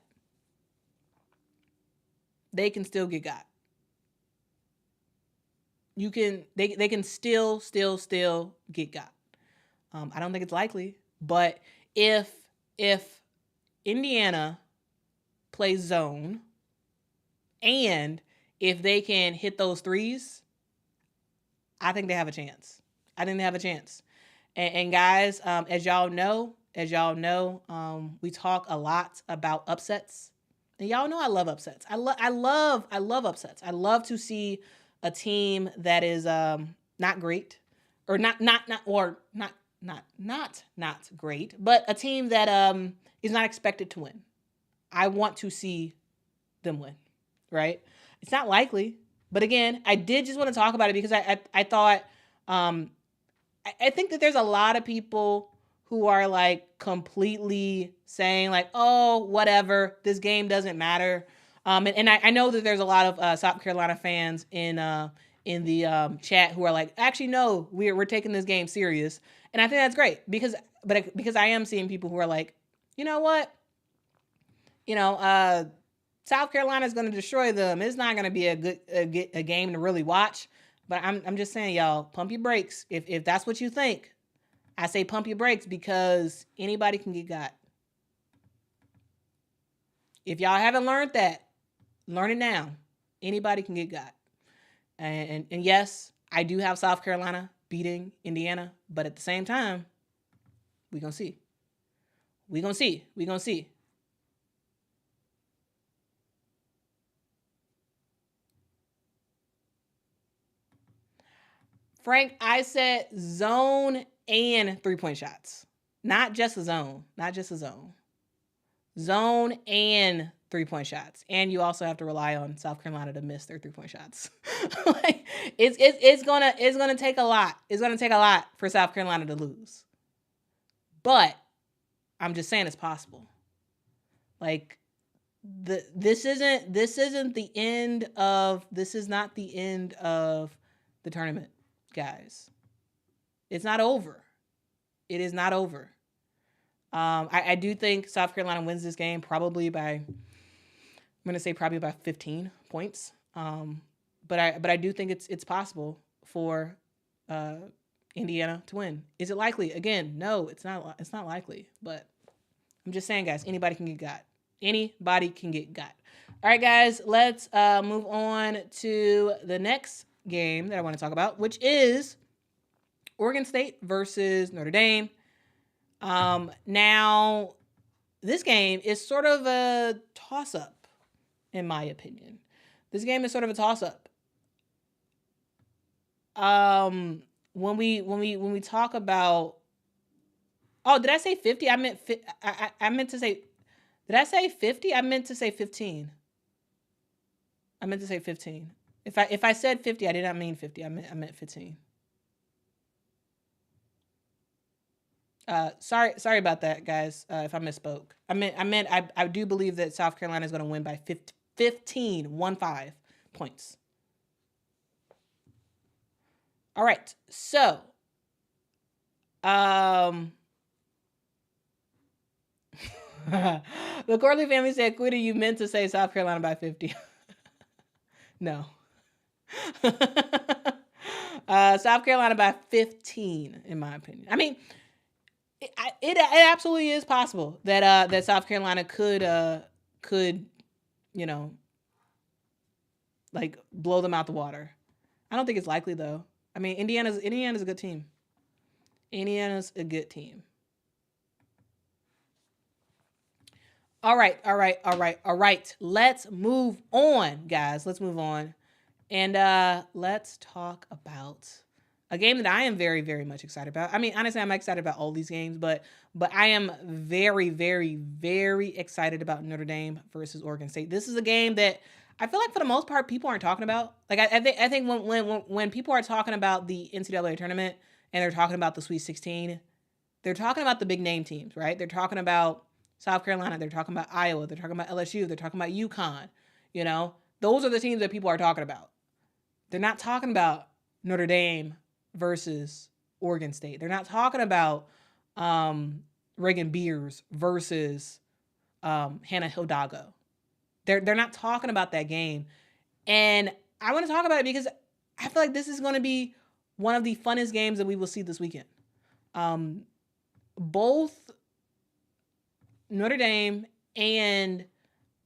they can still get got. They can still get got. I don't think it's likely, but if Indiana plays zone, and if they can hit those threes, I think they have a chance. And guys, as y'all know, we talk a lot about upsets, and y'all know I love upsets. I love upsets. I love to see a team that is not great, or not great, but a team that is not expected to win. I want to see them win, right? It's not likely, but again, I did just want to talk about it because I thought I think that there's a lot of people who are like completely saying like, oh, whatever, this game doesn't matter. And I know that there's a lot of South Carolina fans in the chat who are like, actually, no, we're taking this game serious. And I think that's great because I am seeing people who are like, you know what? South Carolina is going to destroy them. It's not going to be a game to really watch. But I'm just saying, y'all, pump your brakes. If that's what you think, I say pump your brakes, because anybody can get got. If y'all haven't learned that, learn it now. Anybody can get got. And yes, I do have South Carolina beating Indiana, but at the same time, we're going to see. We're going to see. Frank, I said zone and 3-point shots. Not just a zone. Zone and 3-point shots. And you also have to rely on South Carolina to miss their 3-point shots. Like, it's gonna take a lot. It's gonna take a lot for South Carolina to lose. But I'm just saying it's possible. Like, this is not the end of the tournament, guys. It's not over. It is not over. I do think South Carolina wins this game probably by 15 points. But I do think it's possible for Indiana to win. Is it likely? Again, no, it's not. It's not likely. But I'm just saying, guys, anybody can get got. Anybody can get got. All right, guys, let's move on to the next game that I want to talk about, which is Oregon State versus Notre Dame. Now, this game is sort of a toss-up, in my opinion. This game is sort of a toss-up. When we talk about, oh, did I say 50? I meant to say, did I say 50? I meant to say 15. If I said 50, I did not mean 50. I meant 15. Sorry about that, guys. If I misspoke, I do believe that South Carolina is going to win by 15 points. All right. So, The Corley family said, Quita, you meant to say South Carolina by 50. No. South Carolina by 15, in my opinion. I mean, it absolutely is possible that that South Carolina could, you know, like blow them out the water. I don't think it's likely though. I mean, Indiana's a good team. Indiana's a good team. All right. Let's move on, guys. Let's move on. And let's talk about a game that I am very, very much excited about. I mean, honestly, I'm excited about all these games, but I am very, very, very excited about Notre Dame versus Oregon State. This is a game that I feel like for the most part people aren't talking about. Like I think when people are talking about the NCAA tournament and they're talking about the Sweet 16, they're talking about the big name teams, right? They're talking about South Carolina, they're talking about Iowa, they're talking about LSU, they're talking about UConn. You know, those are the teams that people are talking about. They're not talking about Notre Dame versus Oregon State. They're not talking about Reagan Beers versus Hannah Hidalgo. They're not talking about that game. And I want to talk about it because I feel like this is going to be one of the funnest games that we will see this weekend. Both Notre Dame and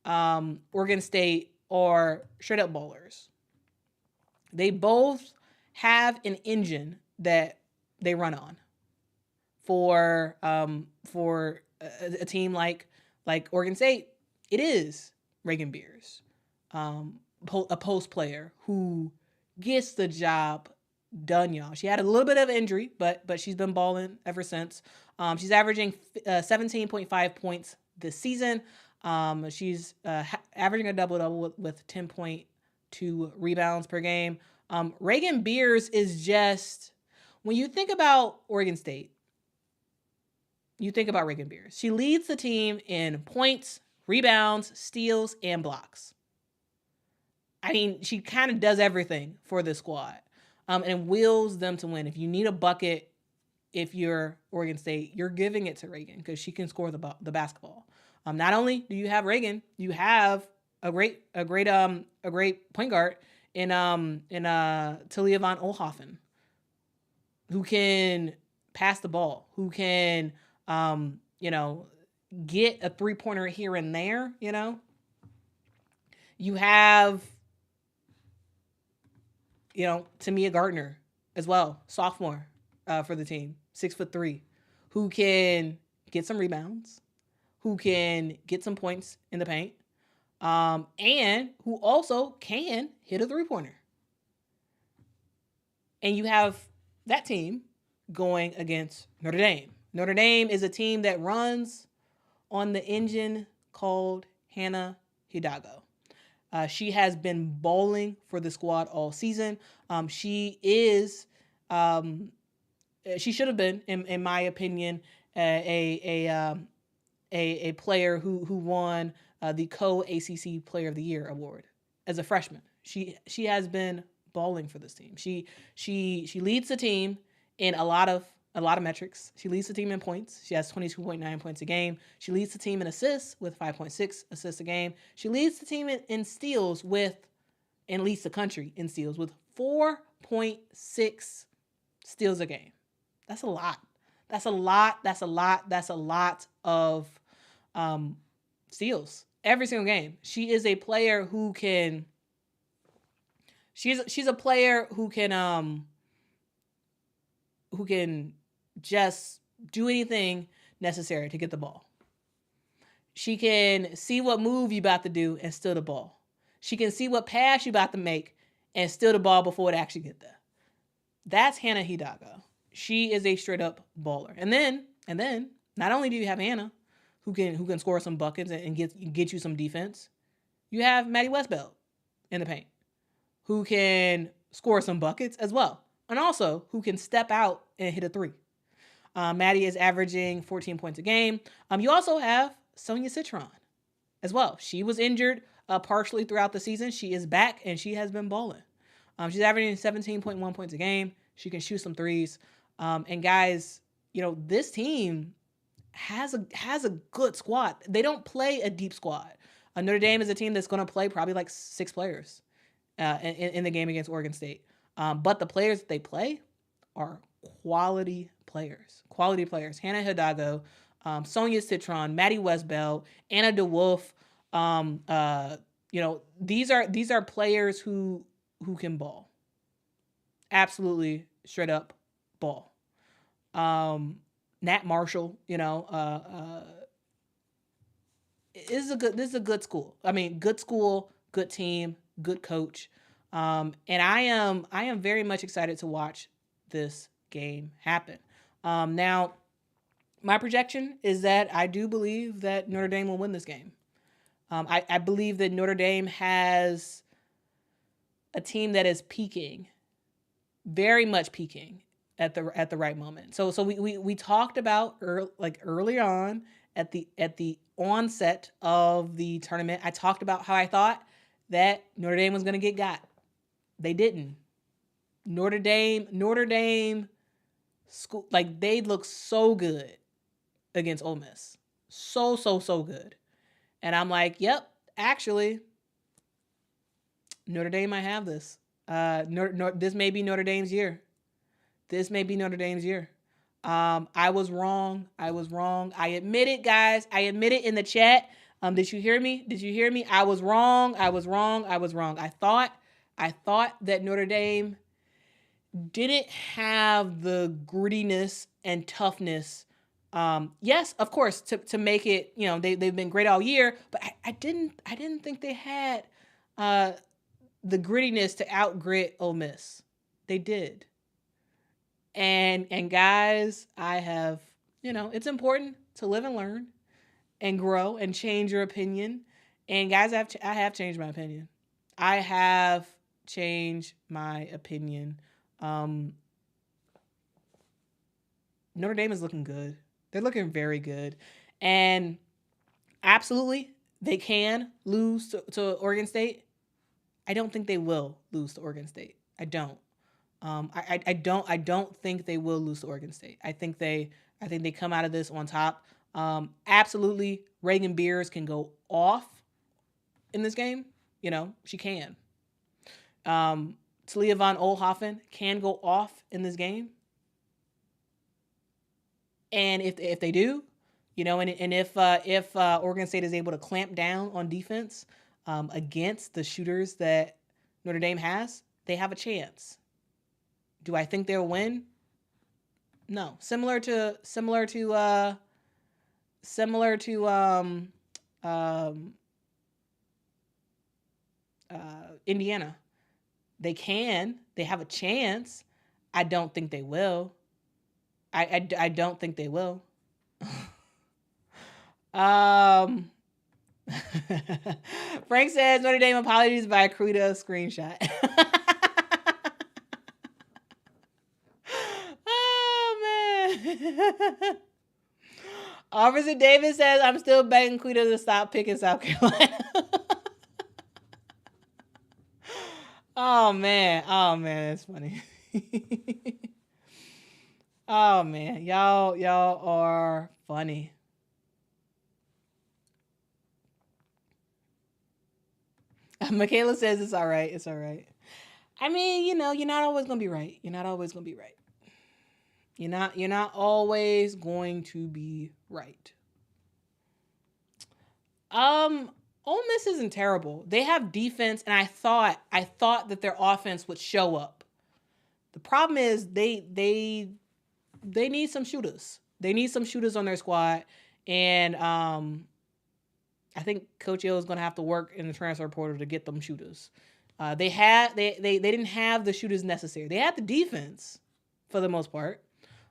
Oregon State are straight up bowlers. They both have an engine that they run on for a team like Oregon State. It is Reagan Beers, a post player who gets the job done, y'all. She had a little bit of injury, but she's been balling ever since. She's averaging 17.5 points this season. She's averaging a double-double with 10.2 rebounds per game. Reagan Beers is just, when you think about Oregon State, you think about Reagan Beers. She leads the team in points, rebounds, steals, and blocks. I mean, she kind of does everything for the squad and wills them to win. If you need a bucket, if you're Oregon State, you're giving it to Reagan because she can score the basketball. Not only do you have Reagan, you have a great point guard in Talia von Oelhoffen, who can pass the ball, who can get a 3-pointer here and there. You have Tamia Gardner as well, sophomore for the team, 6'3", who can get some rebounds, who can get some points in the paint, and who also can hit a 3-pointer. And you have that team going against Notre Dame. Notre Dame is a team that runs on the engine called Hannah Hidalgo. She has been bowling for the squad all season. She should have been, in my opinion, a player who won the co-ACC Player of the Year award as a freshman. She has been bowling for this team. She leads the team in a lot of metrics. She leads the team in points. She has 22.9 points a game. She leads the team in assists with 5.6 assists a game. She leads the team in steals and leads the country in steals with 4.6 steals a game. That's a lot. That's a lot of steals every single game. She is a player who can. She's a player who can just do anything necessary to get the ball. She can see what move you about to do and steal the ball. She can see what pass you about to make and steal the ball before it actually get there. That's Hannah Hidalgo. She is a straight up baller. And then, not only do you have Hannah, who can score some buckets and get you some defense, you have Maddie Westbeld in the paint, who can score some buckets as well, and also who can step out and hit a 3. Maddie is averaging 14 points a game. You also have Sonia Citron as well. She was injured partially throughout the season. She is back and she has been balling. She's averaging 17.1 points a game. She can shoot some threes. And guys, this team has a good squad. They don't play a deep squad. Notre Dame is a team that's going to play probably like 6 players in the game against Oregon State. But the players that they play are quality players. Quality players. Hannah Hidalgo, Sonia Citron, Maddie Westbell, Anna DeWolf. These are players who can ball. Absolutely straight up ball. Nat Marshall, this is a good school. I mean, good school, good team, good coach. And I am very much excited to watch this game happen. Now, my projection is that I do believe that Notre Dame will win this game. I believe that Notre Dame has a team that is peaking, very much peaking at the right moment. So we talked about early on at the onset of the tournament. I talked about how I thought that Notre Dame was going to get got. They didn't. Notre Dame school, like, they look so good against Ole Miss. So good. And I'm like, yep, actually, Notre Dame might have this. This may be Notre Dame's year. I was wrong. I admit it, guys. I admit it in the chat. Did you hear me? I was wrong. I thought that Notre Dame didn't have the grittiness and toughness. Yes, of course, to make it, they've been great all year, but I didn't think they had the grittiness to outgrit Ole Miss. They did. And guys, I have, it's important to live and learn and grow and change your opinion. And guys, I have changed my opinion. Notre Dame is looking good. They're looking very good. And absolutely, they can lose to Oregon State. I don't think they will lose to Oregon State. I don't. I don't think they will lose to Oregon State. I think they come out of this on top. Absolutely, Reagan Beers can go off in this game. She can. Talia von Oelhoffen can go off in this game. And if they do, and if Oregon State is able to clamp down on defense against the shooters that Notre Dame has, they have a chance. Do I think they'll win? No. Similar to Indiana. They have a chance. I don't think they will. I don't think they will. Frank says Notre Dame apologies by Quita screenshot. Officer David says, I'm still begging Quita to stop picking South Carolina. Oh, man. That's funny. Oh, man. Y'all are funny. Michaela says it's all right. I mean, you're not always going to be right. You're not always going to be right. Ole Miss isn't terrible. They have defense, and I thought that their offense would show up. The problem is they need some shooters. They need some shooters on their squad, and I think Coach Hill is going to have to work in the transfer portal to get them shooters. They didn't have the shooters necessary. They had the defense for the most part.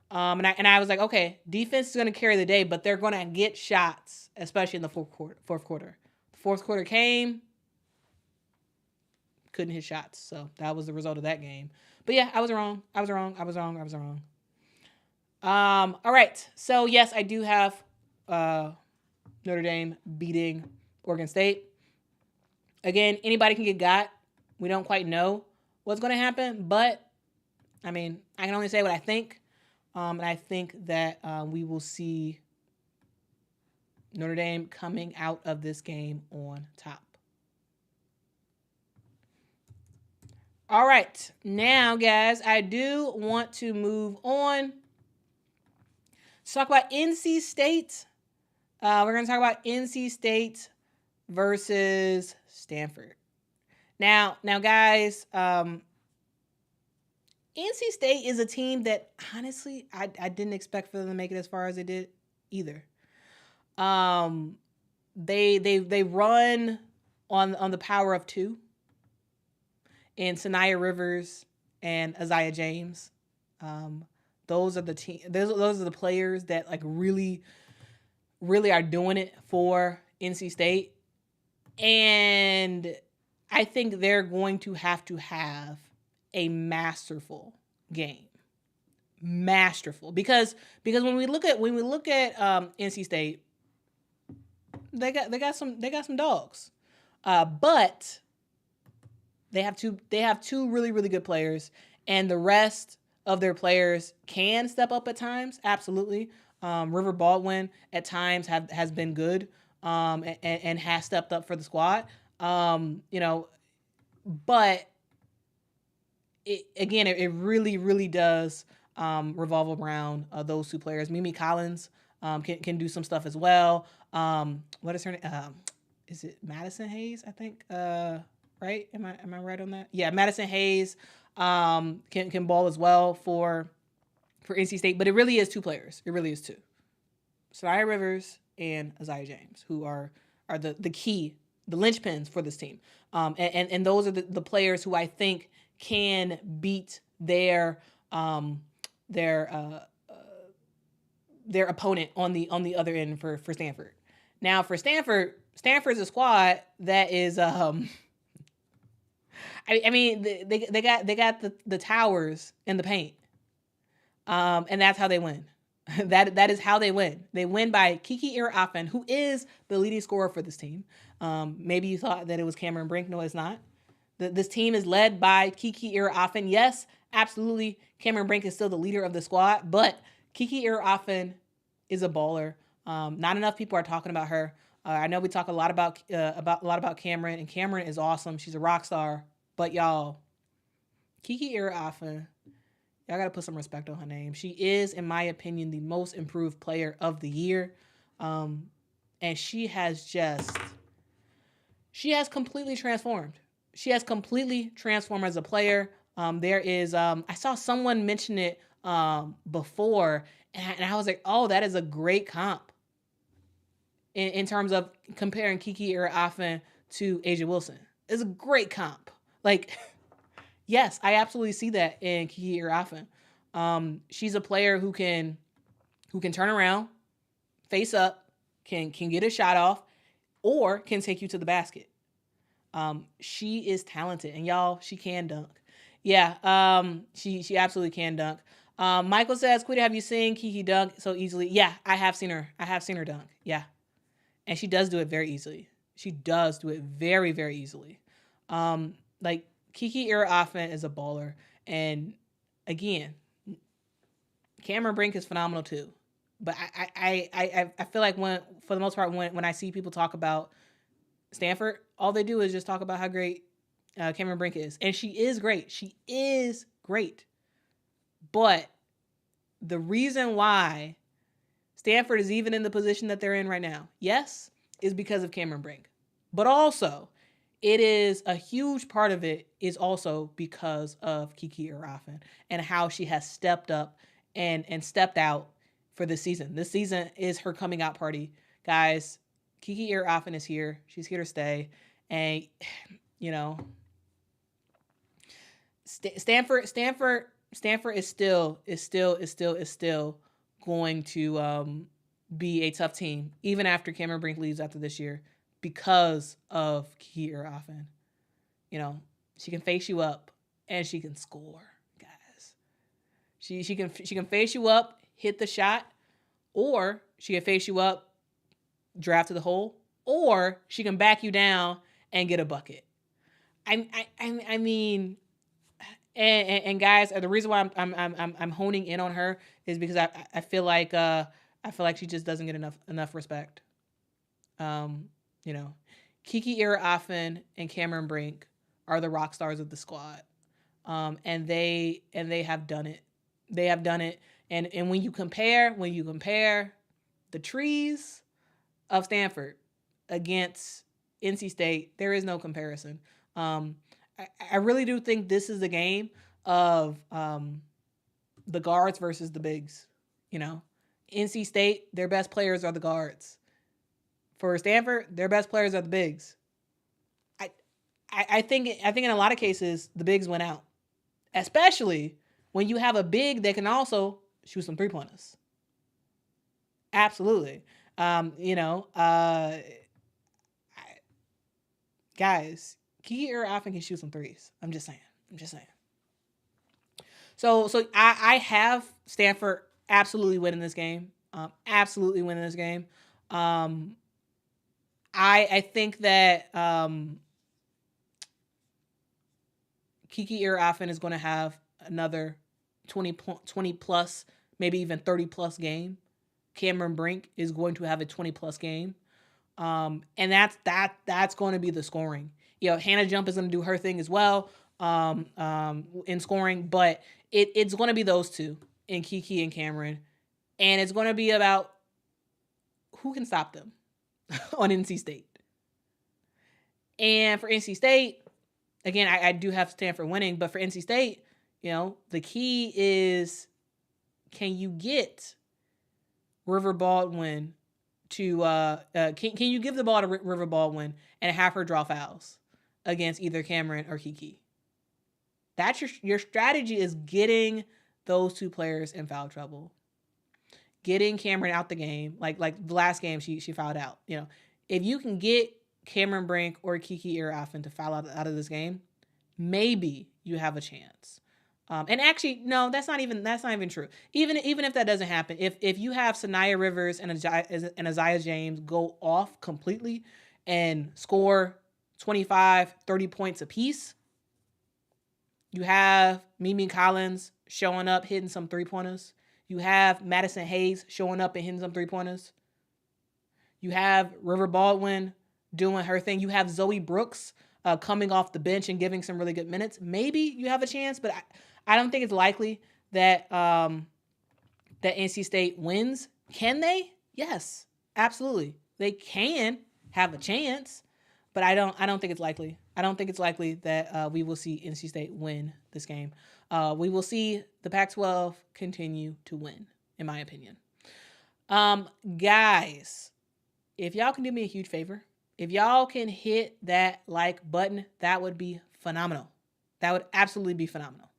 And I was like, okay, defense is going to carry the day, but they're going to get shots, especially in the fourth quarter. The fourth quarter came, couldn't hit shots. So that was the result of that game. But yeah, I was wrong. All right. So yes, I do have Notre Dame beating Oregon State. Again, anybody can get got. We don't quite know what's going to happen, but I mean, I can only say what I think. And I think that we will see Notre Dame coming out of this game on top. All right. Now, guys, I do want to move on. Let's talk about NC State. We're going to talk about NC State versus Stanford. Now, guys, NC State is a team that, honestly, I didn't expect for them to make it as far as they did either. They run on the power of two in Sanaya Rivers and Isaiah James. Those are the team. Those are the players that like really are doing it for NC State, and I think they're going to have a masterful game. Masterful, because when we look at NC State, they got some dogs, but they have two really good players, and the rest of their players can step up at times. Absolutely, River Baldwin at times has been good, and has stepped up for the squad. But it really does revolve around those two players. Mimi Collins can do some stuff as well. What is her name? Is it Madison Hayes? I think. Right? Am I right on that? Yeah, Madison Hayes can ball as well for NC State, but it really is two players. It really is two. Sanaya Rivers and Isaiah James, who are the key, the linchpins for this team. And those are the players who I think can beat their opponent on the other end for Stanford. Now for Stanford's a squad that is I mean they got the towers and the paint. And that's how they win. That is how they win. They win by Kiki Iraofen, who is the leading scorer for this team. Maybe you thought that it was Cameron Brink. No, it's not. This team is led by Kiki Iraofen. Yes, absolutely. Cameron Brink is still the leader of the squad, but Kiki Iraofen is a baller. Not enough people are talking about her. I know we talk a lot about Cameron, and Cameron is awesome. She's a rock star. But y'all, Kiki Iraofen, y'all got to put some respect on her name. She is, in my opinion, the most improved player of the year. And she has completely transformed. She has completely transformed as a player. There is, I saw someone mention it before, and I was like, oh, that is a great comp in terms of comparing Kiki Iraofen to Asia Wilson. It's a great comp. Like, yes, I absolutely see that in Kiki Iraofen. She's a player who can turn around, face up, can get a shot off, or can take you to the basket. She is talented, and y'all, she can dunk. Yeah, she absolutely can dunk. Michael says, Quita, have you seen Kiki dunk so easily? Yeah, I have seen her. I have seen her dunk. Yeah, and she does do it very easily. She does do it very, very easily. Like, Kiki Iraofen is a baller, and again, Cameron Brink is phenomenal too. But I feel like for the most part, when I see people talk about Stanford, all they do is just talk about how great Cameron Brink is. And she is great. She is great. But the reason why Stanford is even in the position that they're in right now, yes, is because of Cameron Brink. But also, it is a huge part of it is also because of Kiki Iraofen and how she has stepped up and stepped out for this season. This season is her coming out party. Guys, Kiki Iraofen is here. She's here to stay. And, you know, Stanford is still going to be a tough team, even after Cameron Brink leaves after this year, because of Kiki Iraofen. You know, she can face you up and she can score, guys. She can face you up, hit the shot, or she can face you up, drive to the hole, or she can back you down and get a bucket. I mean, and guys, the reason why I'm honing in on her is because I feel like she just doesn't get enough respect. You know, Kiki Iraofen and Cameron Brink are the rock stars of the squad. And they have done it. They have done it. And when you compare the trees of Stanford against NC State, there is no comparison. I really do think this is a game of the guards versus the bigs. You know, NC State, their best players are the guards. For Stanford, their best players are the bigs. I think in a lot of cases the bigs went out, especially when you have a big that can also shoot some 3-pointers. Absolutely. Guys, Kiki Iraofen can shoot some threes. I'm just saying. So I have Stanford absolutely winning this game. Absolutely winning this game. I think that Kiki Iraofen is going to have another 20 plus, maybe even 30 plus game. Cameron Brink is going to have a 20 plus game. And that's going to be the scoring. You know, Hannah Jump is going to do her thing as well in scoring, but it's going to be those two in Kiki and Cameron. And it's going to be about who can stop them on NC State. And for NC State, again, I do have Stanford winning, but for NC State, you know, the key is, can you get River Baldwin to can you give the ball to River Baldwin and have her draw fouls against either Cameron or Kiki? That's your strategy, is getting those two players in foul trouble, getting Cameron out the game. Like the last game, she fouled out. You know, if you can get Cameron Brink or Kiki Iraofen to foul out of this game, maybe you have a chance. And actually, no, that's not even true. Even if that doesn't happen, if you have Sanaya Rivers and Isaiah James go off completely and score 25, 30 points apiece, you have Mimi Collins showing up, hitting some 3-pointers. You have Madison Hayes showing up and hitting some 3-pointers. You have River Baldwin doing her thing. You have Zoe Brooks coming off the bench and giving some really good minutes. Maybe you have a chance, but I don't think it's likely that that NC State wins. Can they? Yes, absolutely. They can have a chance, but I don't think it's likely. I don't think it's likely that we will see NC State win this game. We will see the Pac-12 continue to win, in my opinion. Guys, if y'all can do me a huge favor, if y'all can hit that like button, that would be phenomenal. That would absolutely be phenomenal.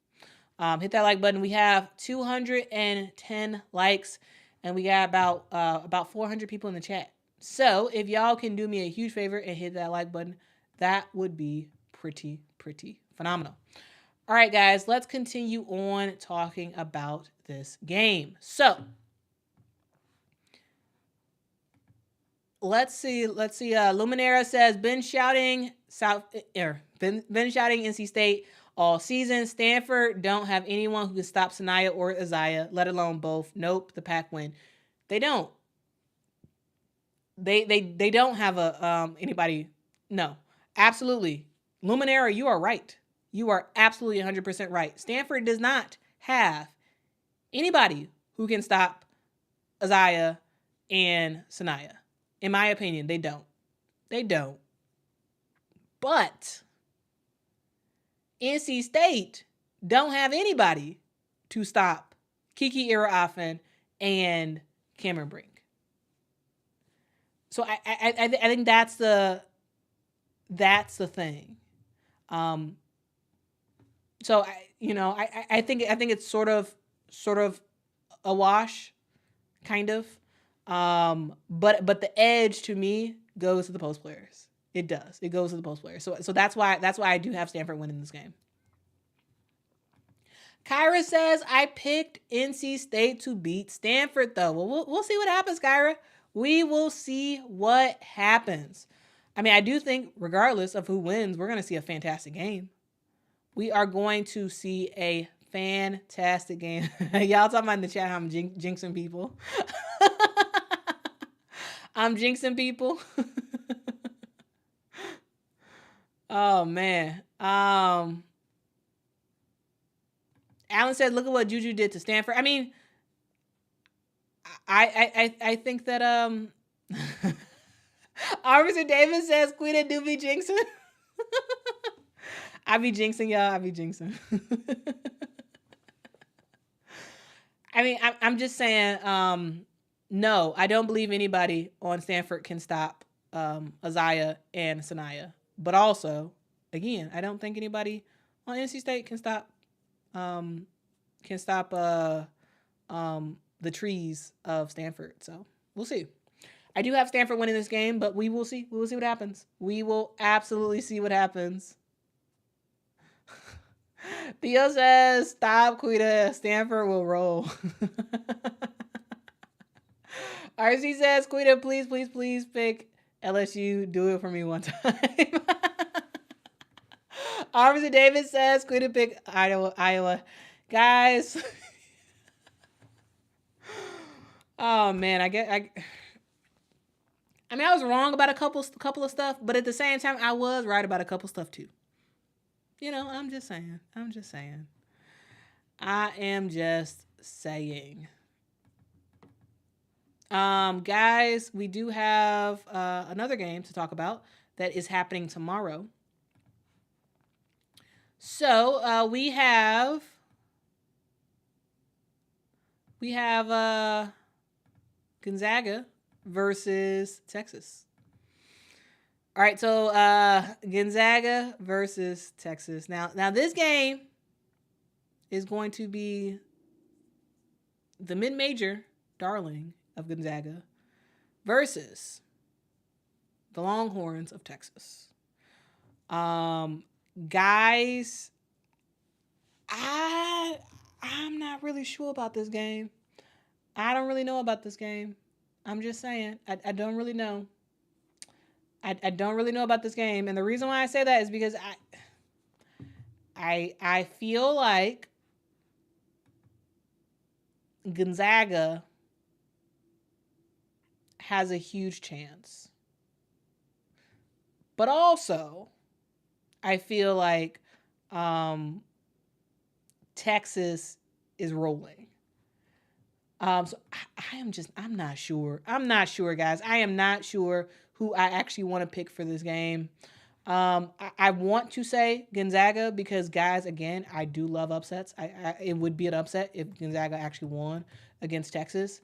Hit that like button. We have 210 likes, and we got about 400 people in the chat. So if y'all can do me a huge favor and hit that like button, that would be pretty phenomenal. All right, guys, let's continue on talking about this game. So let's see. Luminera says, been shouting NC State all season. Stanford don't have anyone who can stop Sanaya or Isaiah, let alone both. Nope, the Pac win. They don't. They don't have anybody. No, absolutely. Luminera, you are right. You are absolutely 100% right. Stanford does not have anybody who can stop Isaiah and Sanaya. In my opinion, they don't. But NC State don't have anybody to stop Kiki Iraofen and Cameron Brink. So I think that's the thing. So I think it's sort of a wash, kind of. But the edge to me goes to the post players. It does. It goes to the post players. So that's why I do have Stanford winning this game. Kyra says, I picked NC State to beat Stanford, though. Well, we'll see what happens, Kyra. We will see what happens. I mean, I do think, regardless of who wins, we're going to see a fantastic game. We are going to see a fantastic game. Y'all talking about in the chat how I'm jinxing people. I'm jinxing people. Oh man. Alan said, "Look at what Juju did to Stanford." I mean, I think that Officer Davis says Quita do be jinxing. I be jinxing y'all. I be jinxing. I mean, I'm just saying. No, I don't believe anybody on Stanford can stop Isaiah and Sanaya. But also, again, I don't think anybody on NC State can stop the trees of Stanford. So we'll see. I do have Stanford winning this game, but we will see. We will see what happens. We will absolutely see what happens. Theo says, "Stop, Quita. Stanford will roll." RC says, "Quita, please, please, please pick LSU. Do it for me one time." Officer David says, "Quita, pick Iowa." Guys. Oh man, I mean, I was wrong about a couple of stuff, but at the same time, I was right about a couple stuff too. You know, I'm just saying. I am just saying. Guys, we do have another game to talk about that is happening tomorrow. So we have Gonzaga versus Texas. All right, so Gonzaga versus Texas. Now this game is going to be the mid-major darling of Gonzaga versus the Longhorns of Texas. Guys, I'm not really sure about this game. I don't really know about this game. I'm just saying. I don't really know. I don't really know about this game. And the reason why I say that is because I feel like Gonzaga has a huge chance. But also, I feel like Texas is rolling. So I'm not sure. I'm not sure, guys. I am not sure who I actually want to pick for this game. I want to say Gonzaga because, guys, again, I do love upsets. It would be an upset if Gonzaga actually won against Texas.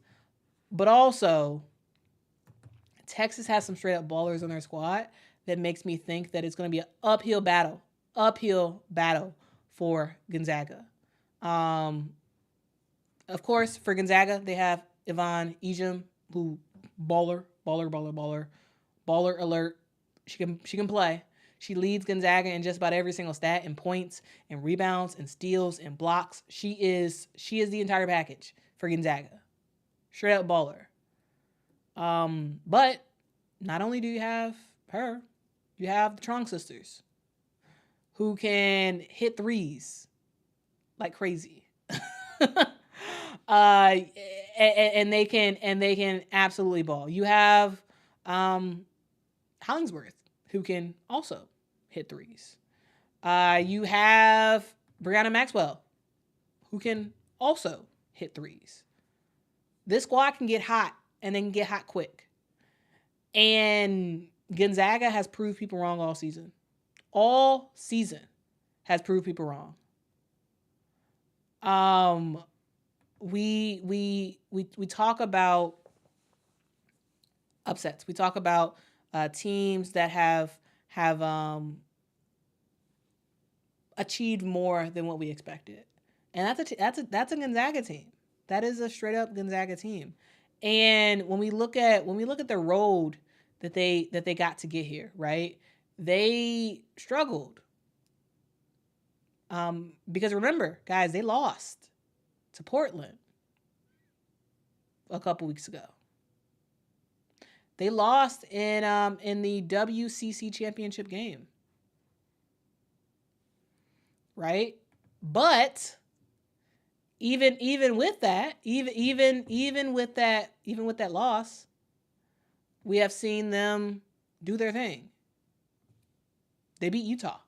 But also, Texas has some straight up ballers on their squad that makes me think that it's going to be an uphill battle for Gonzaga. Of course, for Gonzaga, they have Yvonne Ejim, who baller alert. She can play. She leads Gonzaga in just about every single stat, in points and rebounds and steals and blocks. She is the entire package for Gonzaga. Straight up baller. But not only do you have her, you have the Trong sisters, who can hit threes like crazy. And they can absolutely ball. You have Hollingsworth, who can also hit threes. You have Brianna Maxwell, who can also hit threes. This squad can get hot, and they can get hot quick. And Gonzaga has proved people wrong all season. All season has proved people wrong. We talk about upsets. We talk about teams that have achieved more than what we expected, and that's a Gonzaga team. That is a straight up Gonzaga team. And when we look at the road that they got to get here, right? They struggled. Because remember, guys, they lost to Portland a couple weeks ago. They lost in the WCC championship game. Right? But even with that loss, we have seen them do their thing. They beat Utah,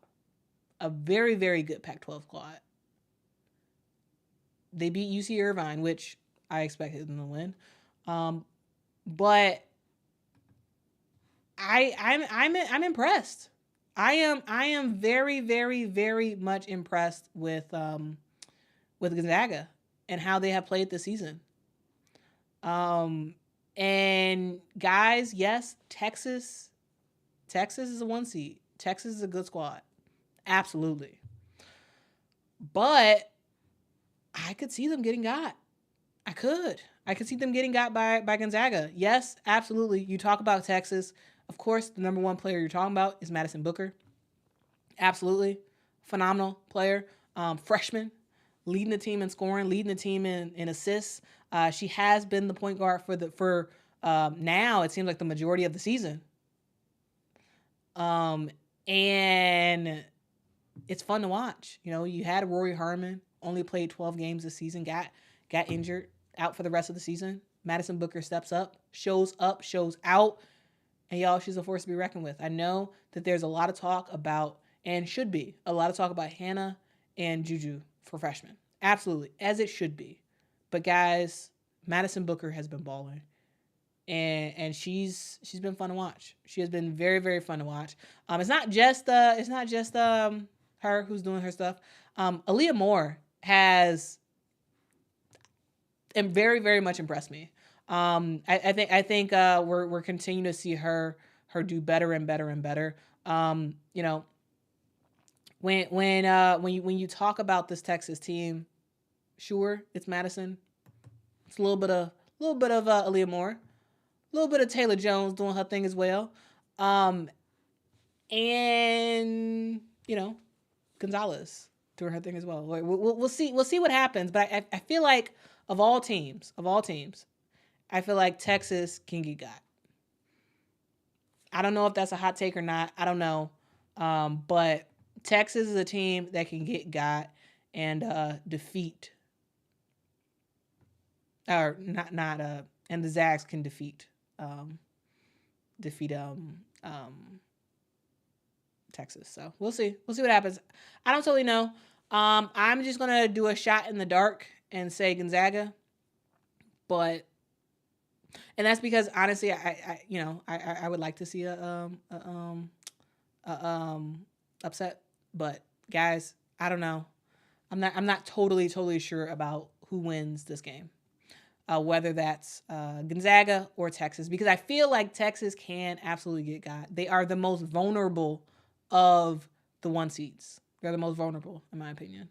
a very, very good Pac-12 squad. They beat UC Irvine, which I expected them to win. But I'm impressed. I am very, very, very much impressed with Gonzaga and how they have played this season. And guys, yes, Texas is a 1 seed. Texas is a good squad. Absolutely. But I could see them getting got. I could see them getting got by Gonzaga. Yes, absolutely. You talk about Texas. Of course, the number one player you're talking about is Madison Booker. Absolutely. Phenomenal player. Freshman. Leading the team in scoring, leading the team in assists. She has been the point guard for now, it seems like the majority of the season. And it's fun to watch. You know, you had Rory Harmon, only played 12 games this season, got injured, out for the rest of the season. Madison Booker steps up, shows out, and y'all, she's a force to be reckoned with. I know that there's a lot of talk about, and should be, a lot of talk about Hannah and Juju for freshmen. Absolutely, as it should be. But guys, Madison Booker has been balling. And she's been fun to watch. She has been very, very fun to watch. It's not just her who's doing her stuff. Aaliyah Moore has very, very much impressed me. I think we're continuing to see her do better and better and better. You know, when you talk about this Texas team, sure, it's Madison. It's a little bit of Aaliyah Moore, a little bit of Taylor Jones doing her thing as well, and you know, Gonzalez doing her thing as well. We'll see what happens. But I feel like of all teams, I feel like Texas can get got. I don't know if that's a hot take or not. I don't know, but Texas is a team that can get got and defeat. Or not and the Zags can defeat Texas. So we'll see what happens. I don't totally know. I'm just gonna do a shot in the dark and say Gonzaga, and that's because honestly, I would like to see a upset, but guys, I don't know. I'm not totally sure about who wins this game. Whether that's Gonzaga or Texas, because I feel like Texas can absolutely get got. They are the most vulnerable of the 1 seeds. They're the most vulnerable, in my opinion.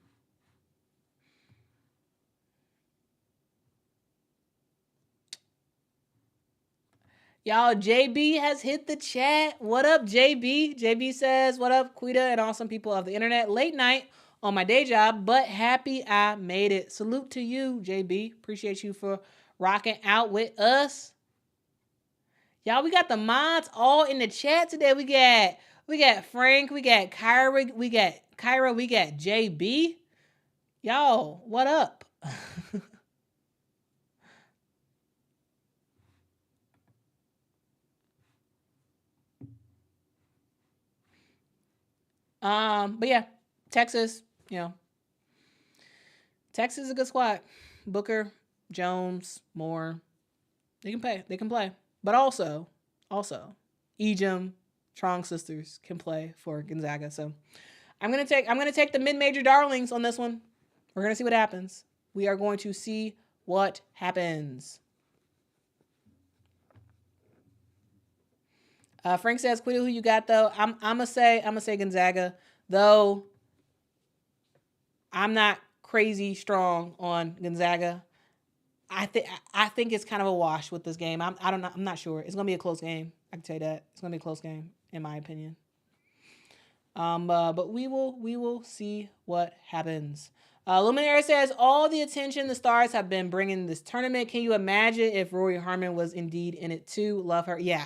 Y'all, JB has hit the chat. What up, JB? JB says, what up, Quita and awesome people of the internet. Late night on my day job, but happy I made it. Salute to you, JB. Appreciate you for rocking out with us. Y'all, we got the mods all in the chat today. We got Frank, we got Kyra, we got JB. Y'all, what up? But yeah, Texas, Texas is a good squad. Booker, Jones, Moore, they can play. But also, Ejim, Trong sisters can play for Gonzaga. So I'm gonna take the mid-major darlings on this one. We're gonna see what happens. We are going to see what happens. Frank says, "Quita, who you got though?" I'm gonna say Gonzaga, though. I'm not crazy strong on Gonzaga. I think it's kind of a wash with this game. I'm not sure. It's gonna be a close game. I can tell you that it's gonna be a close game in my opinion. But we will see what happens. Luminaire says, all the attention the Stars have been bringing this tournament. Can you imagine if Rory Harmon was indeed in it too? Love her. Yeah.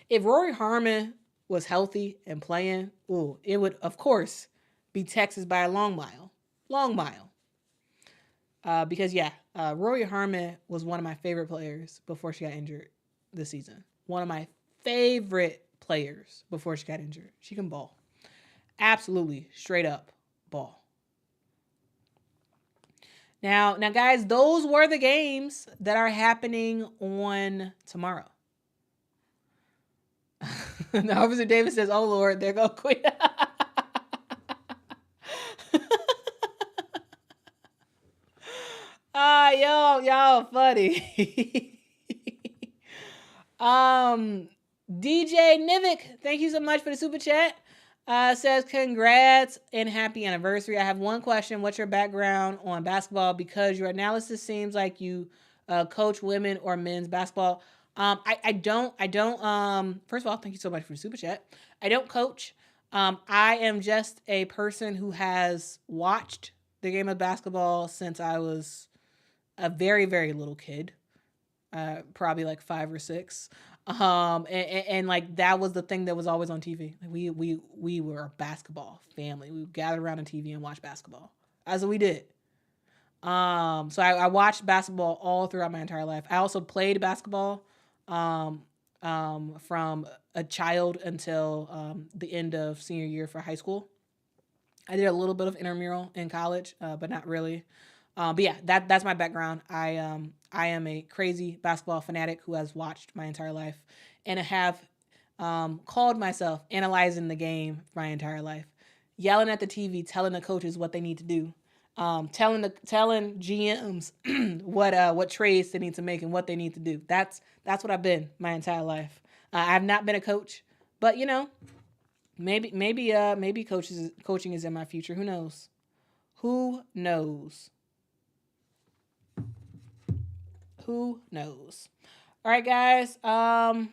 If Rory Harmon was healthy and playing, it would, of course, be Texas by a long mile. Because, Rory Harmon was one of my favorite players before she got injured this season. One of my favorite players before she got injured. She can ball. Absolutely, straight up ball. Now, guys, those were the games that are happening on tomorrow. Now, Officer David says, "Oh Lord, there go Quita." Y'all funny. DJ Nivik, thank you so much for the super chat. Says congrats and happy anniversary. I have one question. What's your background on basketball? Because your analysis seems like you coach women or men's basketball. I don't. First of all, thank you so much for the super chat. I don't coach. I am just a person who has watched the game of basketball since I was a very, very little kid, probably like 5 or 6. And like that was the thing that was always on TV. Like we were a basketball family. We would gather around on TV and watch basketball. That's what we did. So I watched basketball all throughout my entire life. I also played basketball from a child until the end of senior year for high school. I did a little bit of intramural in college, but not really. But yeah, that's my background. I am a crazy basketball fanatic who has watched my entire life and have called myself analyzing the game my entire life, yelling at the TV, telling the coaches what they need to do, telling GMs what trades they need to make and what they need to do. That's what I've been my entire life. I've not been a coach, but you know, maybe coaching is in my future. Who knows? Who knows? Who knows? All right, guys. I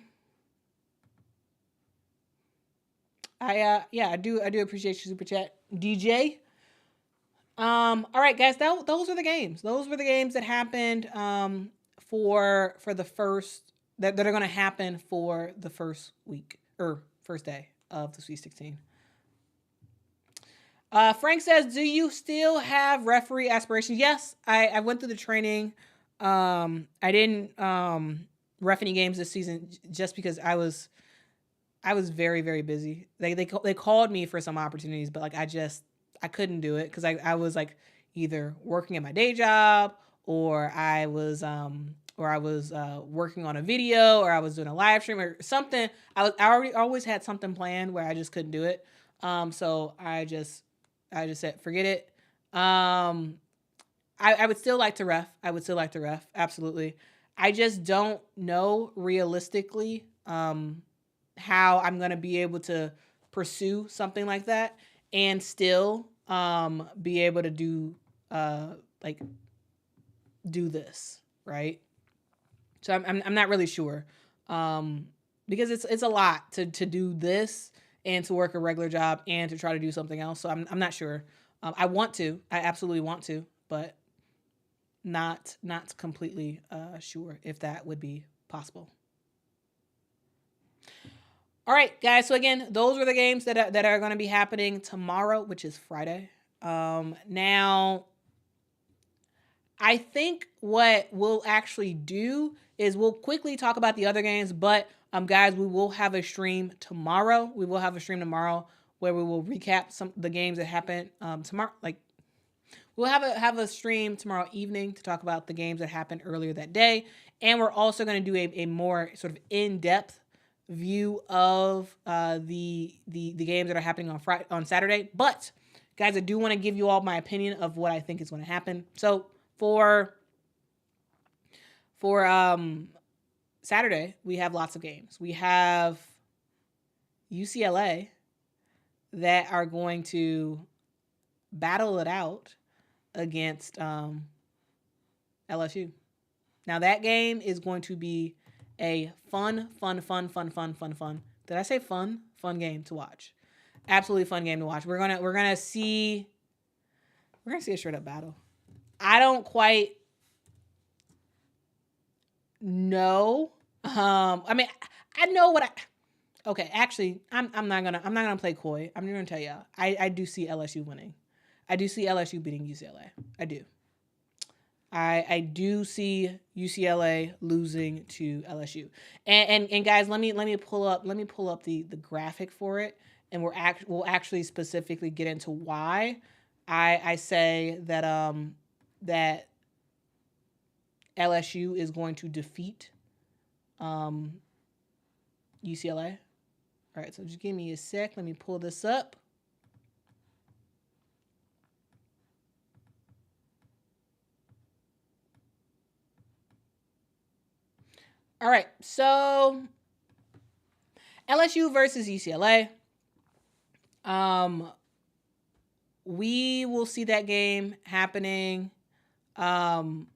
do appreciate your super chat, DJ. All right, guys. Those were the games. Those were the games that happened for the first that are going to happen for the first week or first day of the Sweet 16. Frank says, "Do you still have referee aspirations?" Yes, I went through the training. I didn't ref any games this season just because I was very, very busy. They called me for some opportunities, but like I couldn't do it because I was like either working at my day job or I was working on a video or I was doing a live stream or something. I always had something planned where I just couldn't do it. So I just said forget it. I would still like to ref. Absolutely. I just don't know realistically how I'm going to be able to pursue something like that and still be able to do this, right? So I'm not really sure because it's a lot to do this and to work a regular job and to try to do something else. So I'm not sure. I absolutely want to, but not completely sure if that would be possible. All right, guys. So again, those were the games that are going to be happening tomorrow, which is Friday. Now, I think what we'll actually do is we'll quickly talk about the other games, but guys, we will have a stream tomorrow. We will have a stream tomorrow where we will recap some of the games that happened tomorrow. Like we'll have a stream tomorrow evening to talk about the games that happened earlier that day, and we're also going to do a more sort of in-depth view of the games that are happening on Saturday. But guys, I do want to give you all my opinion of what I think is going to happen. So for Saturday, we have lots of games. We have UCLA that are going to battle it out against LSU. Now that game is going to be a fun. Did I say fun? Fun game to watch. Absolutely fun game to watch. We're gonna see a straight up battle. I don't quite know. I mean, I know what okay, actually, I'm not gonna play coy. I'm gonna tell y'all. I do see LSU winning. I do see LSU beating UCLA. I do. I do see UCLA losing to LSU. And guys, let me pull up the graphic for it, and we'll actually specifically get into why I say that LSU is going to defeat UCLA. All right, so just give me a sec. Let me pull this up. All right, so LSU versus UCLA. We will see that game happening on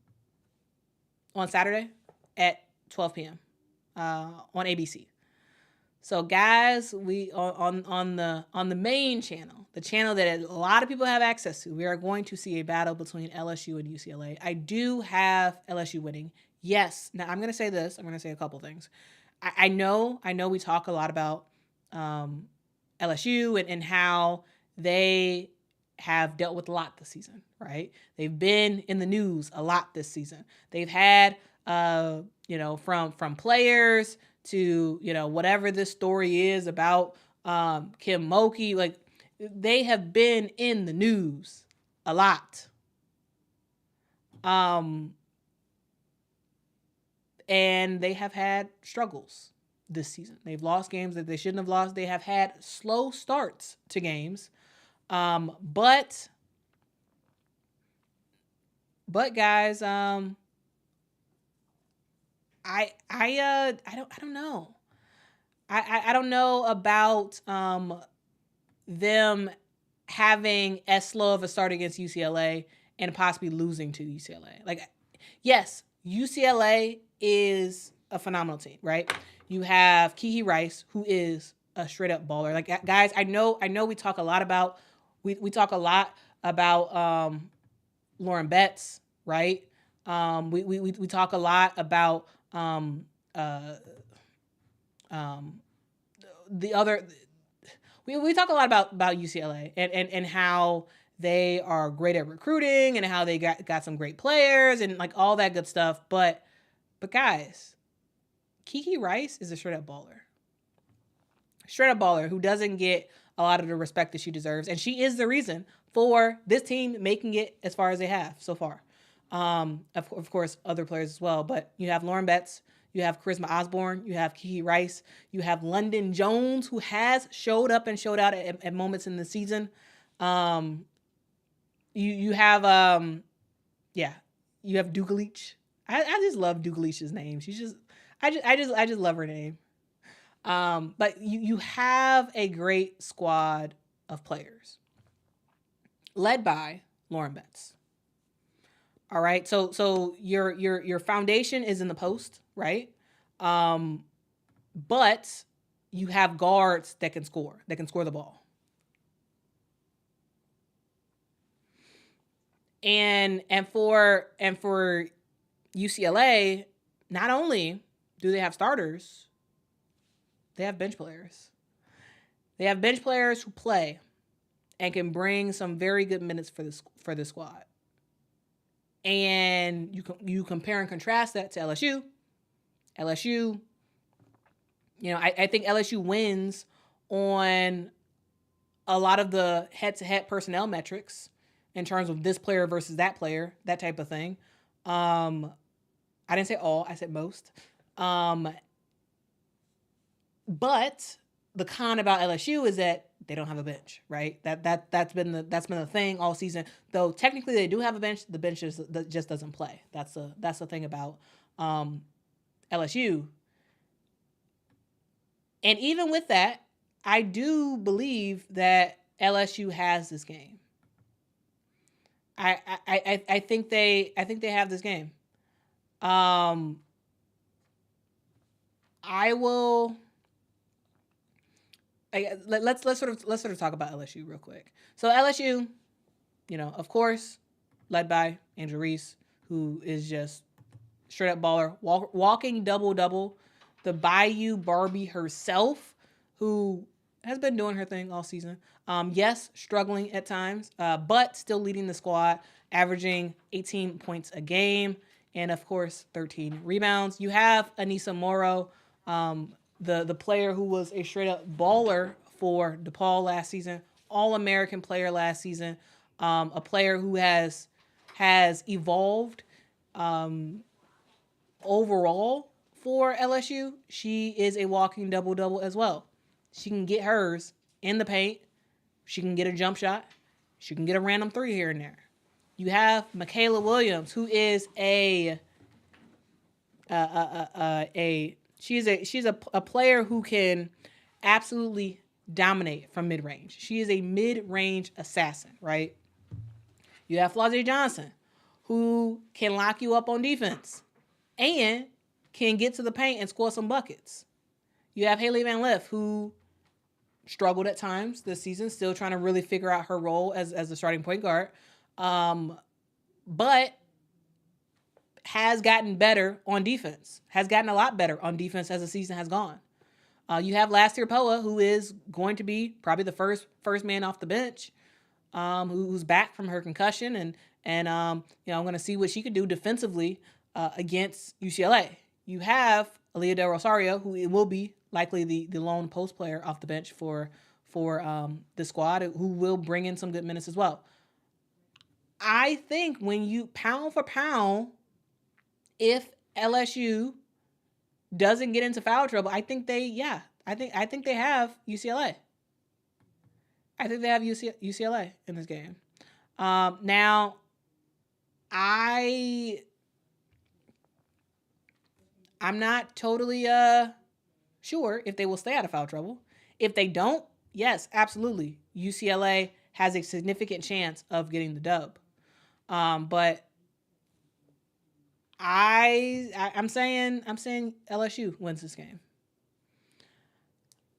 Saturday at 12 p.m. On ABC. So guys, we on the main channel, the channel that a lot of people have access to, we are going to see a battle between LSU and UCLA. I do have LSU winning. Yes. Now I'm going to say this. I'm going to say a couple things. I know we talk a lot about LSU and how they have dealt with a lot this season, right? They've been in the news a lot this season. They've had, from players to, whatever this story is about Kim Mulkey, like they have been in the news a lot. And they have had struggles this season. They've lost games that they shouldn't have lost. They have had slow starts to games. But guys, I don't know. I don't know about them having as slow of a start against UCLA and possibly losing to UCLA. Like, yes, UCLA is a phenomenal team, right? You have Kiki Rice, who is a straight up baller. Like, guys, I know we talk a lot about we talk a lot about Lauren Betts, right? We talk a lot about the other. We talk a lot about UCLA and how they are great at recruiting and how they got some great players and like all that good stuff. But guys, Kiki Rice is a straight up baller. Straight up baller who doesn't get a lot of the respect that she deserves. And she is the reason for this team making it as far as they have so far. Of course, other players as well. But you have Lauren Betts. You have Charisma Osborne. You have Kiki Rice. You have London Jones, who has showed up and showed out at moments in the season. You have you have Dugalich. I just love Dugalich's name. She's just I just love her name. But you have a great squad of players led by Lauren Betts. All right. So your foundation is in the post, right? But you have guards that can score the ball. And for UCLA, not only do they have starters, they have bench players. They have bench players who play and can bring some very good minutes for the squad. And you compare and contrast that to LSU. LSU, I think LSU wins on a lot of the head-to-head personnel metrics in terms of this player versus that player, that type of thing. I didn't say all, I said most. But the con about LSU is that they don't have a bench, right? That's been the thing all season. Though technically they do have a bench, the bench just doesn't play. That's the thing about LSU. And even with that, I do believe that LSU has this game. I think they have this game. Let's sort of talk about LSU real quick. So LSU, of course, led by Angel Reese, who is just straight up baller, walking double, the Bayou Barbie herself, who has been doing her thing all season. Yes, struggling at times, but still leading the squad, averaging 18 points a game, and of course 13 rebounds. You have Anissa Morrow, the player who was a straight up baller for DePaul last season, All-American player last season, a player who has evolved overall for LSU. She is a walking double-double as well. She can get hers in the paint. She can get a jump shot. She can get a random three here and there. You have Michaela Williams, who is she's a player who can absolutely dominate from mid-range. She is a mid-range assassin, right? You have Flau'jae Johnson, who can lock you up on defense and can get to the paint and score some buckets. You have Haley Van Lith, who struggled at times this season, still trying to really figure out her role as the starting point guard, but has gotten better on defense, has gotten a lot better on defense as the season has gone. You have Lastir Poa, who is going to be probably the first man off the bench, who's back from her concussion, and I'm going to see what she could do defensively against UCLA. You have Aaliyah Del Rosario, who will be likely the lone post player off the bench for the squad, who will bring in some good minutes as well. I think when you pound for pound, if LSU doesn't get into foul trouble, I think they have UCLA. I think they have UCLA in this game. Now, I'm not totally sure if they will stay out of foul trouble. If they don't, yes, absolutely, UCLA has a significant chance of getting the dub. But I'm saying LSU wins this game.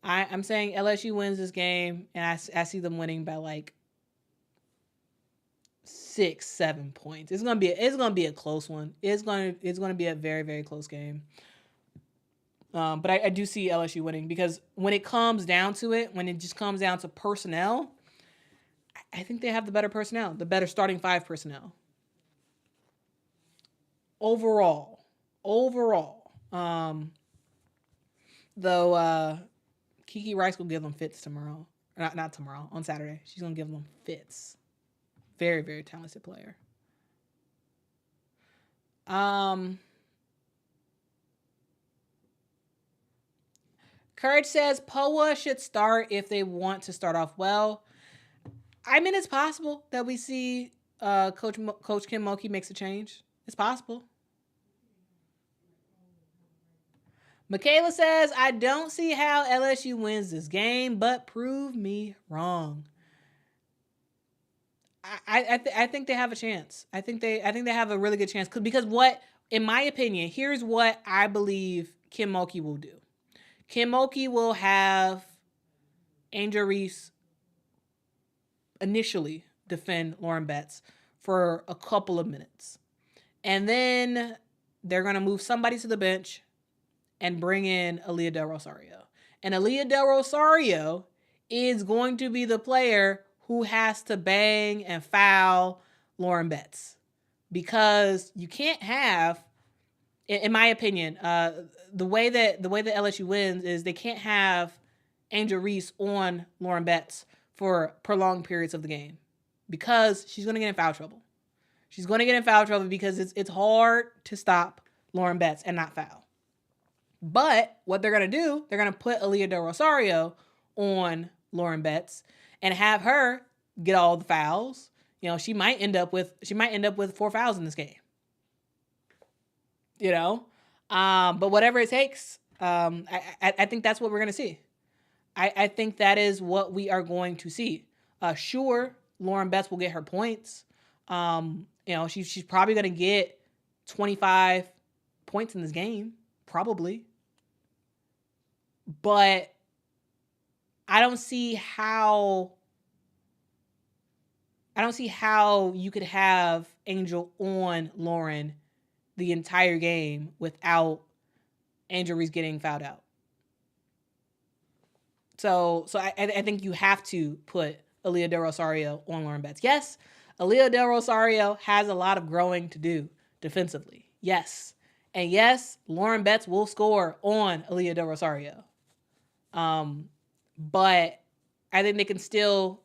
I'm saying LSU wins this game, and I see them winning by like 6-7 points. It's gonna be a close one. It's gonna be a very, very close game. But I do see LSU winning, because when it comes down to it, when it just comes down to personnel, I think they have the better personnel, the better starting five personnel. Overall, though, Kiki Rice will give them fits tomorrow. Not tomorrow, on Saturday. She's going to give them fits. Very, very talented player. Courage says Poa should start if they want to start off well. I mean, it's possible that we see Coach Kim Mulkey makes a change. It's possible. Michaela says, I don't see how LSU wins this game, but prove me wrong. I think they have a chance. I think they have a really good chance, because in my opinion, here's what I believe Kim Mulkey will do. Kim Mulkey will have Angel Reese initially defend Lauren Betts for a couple of minutes, and then they're going to move somebody to the bench and bring in Aaliyah Del Rosario. And Aaliyah Del Rosario is going to be the player who has to bang and foul Lauren Betts, because you can't have, in my opinion, the way that LSU wins is they can't have Angel Reese on Lauren Betts for prolonged periods of the game, because she's going to get in foul trouble. She's going to get in foul trouble because it's hard to stop Lauren Betts and not foul. But what they're going to do, they're going to put Aaliyah Del Rosario on Lauren Betts and have her get all the fouls. She might end up with 4 fouls in this game. But whatever it takes, I think that's what we're going to see. I think that is what we are going to see. Sure, Lauren Betts will get her points. She's probably going to get 25 points in this game, probably. But I don't see how you could have Angel on Lauren the entire game without Angel Reese getting fouled out. So I think you have to put Aaliyah Del Rosario on Lauren Betts. Yes, Aaliyah Del Rosario has a lot of growing to do defensively. Yes. And yes, Lauren Betts will score on Aaliyah Del Rosario. But I think they can still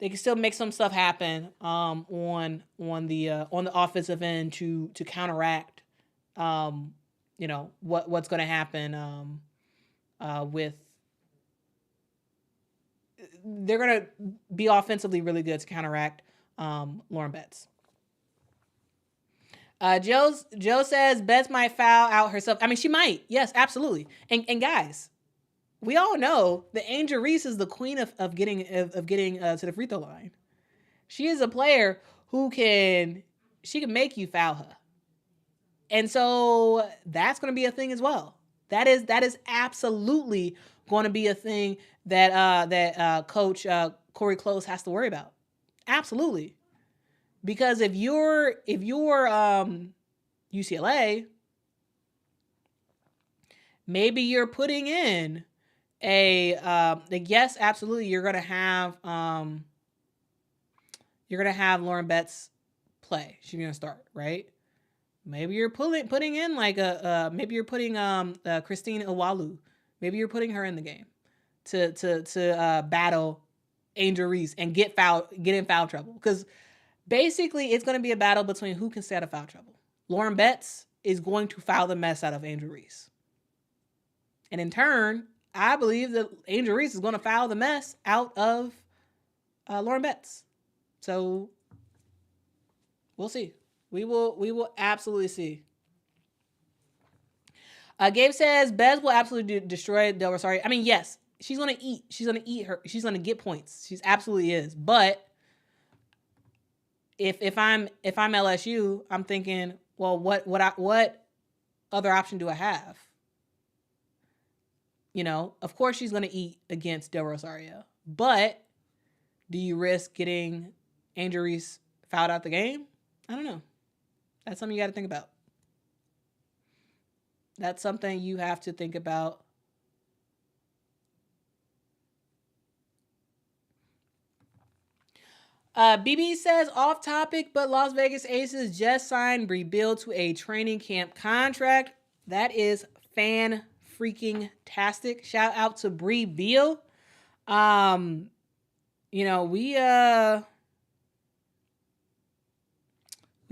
make some stuff happen on the offensive end to counteract what's going to happen with. They're going to be offensively really good to counteract Lauren Betts. Joe says Betts might foul out herself. I mean, she might. Yes, absolutely. And guys, we all know that Angel Reese is the queen of getting to the free throw line. She is a player who can make you foul her. And so that's going to be a thing as well. That is absolutely going to be a thing that Coach Corey Close has to worry about. Absolutely. Because if you're UCLA, maybe you're putting in yes, absolutely, you're gonna have Lauren Betts play. She's gonna start, right? Maybe you're putting in maybe you're putting Christine Iwalu. Maybe you're putting her in the game to battle Angel Reese and get in foul trouble. Because basically it's gonna be a battle between who can stay out of foul trouble. Lauren Betts is going to foul the mess out of Angel Reese. And in turn, I believe that Angel Reese is going to foul the mess out of Lauren Betts. So we'll see. We will absolutely see. Gabe says Bez will absolutely destroy Del Rosario. I mean, yes, she's going to eat. She's going to eat her. She's going to get points. She's absolutely is. But if I'm LSU, I'm thinking, well, what other option do I have? Of course she's going to eat against Del Rosario. But do you risk getting Angel Reese fouled out the game? I don't know. That's something you got to think about. That's something you have to think about. BB says, off topic, but Las Vegas Aces just signed Bree Beal to a training camp contract. That is freaking-tastic. Shout out to Bree Beal. We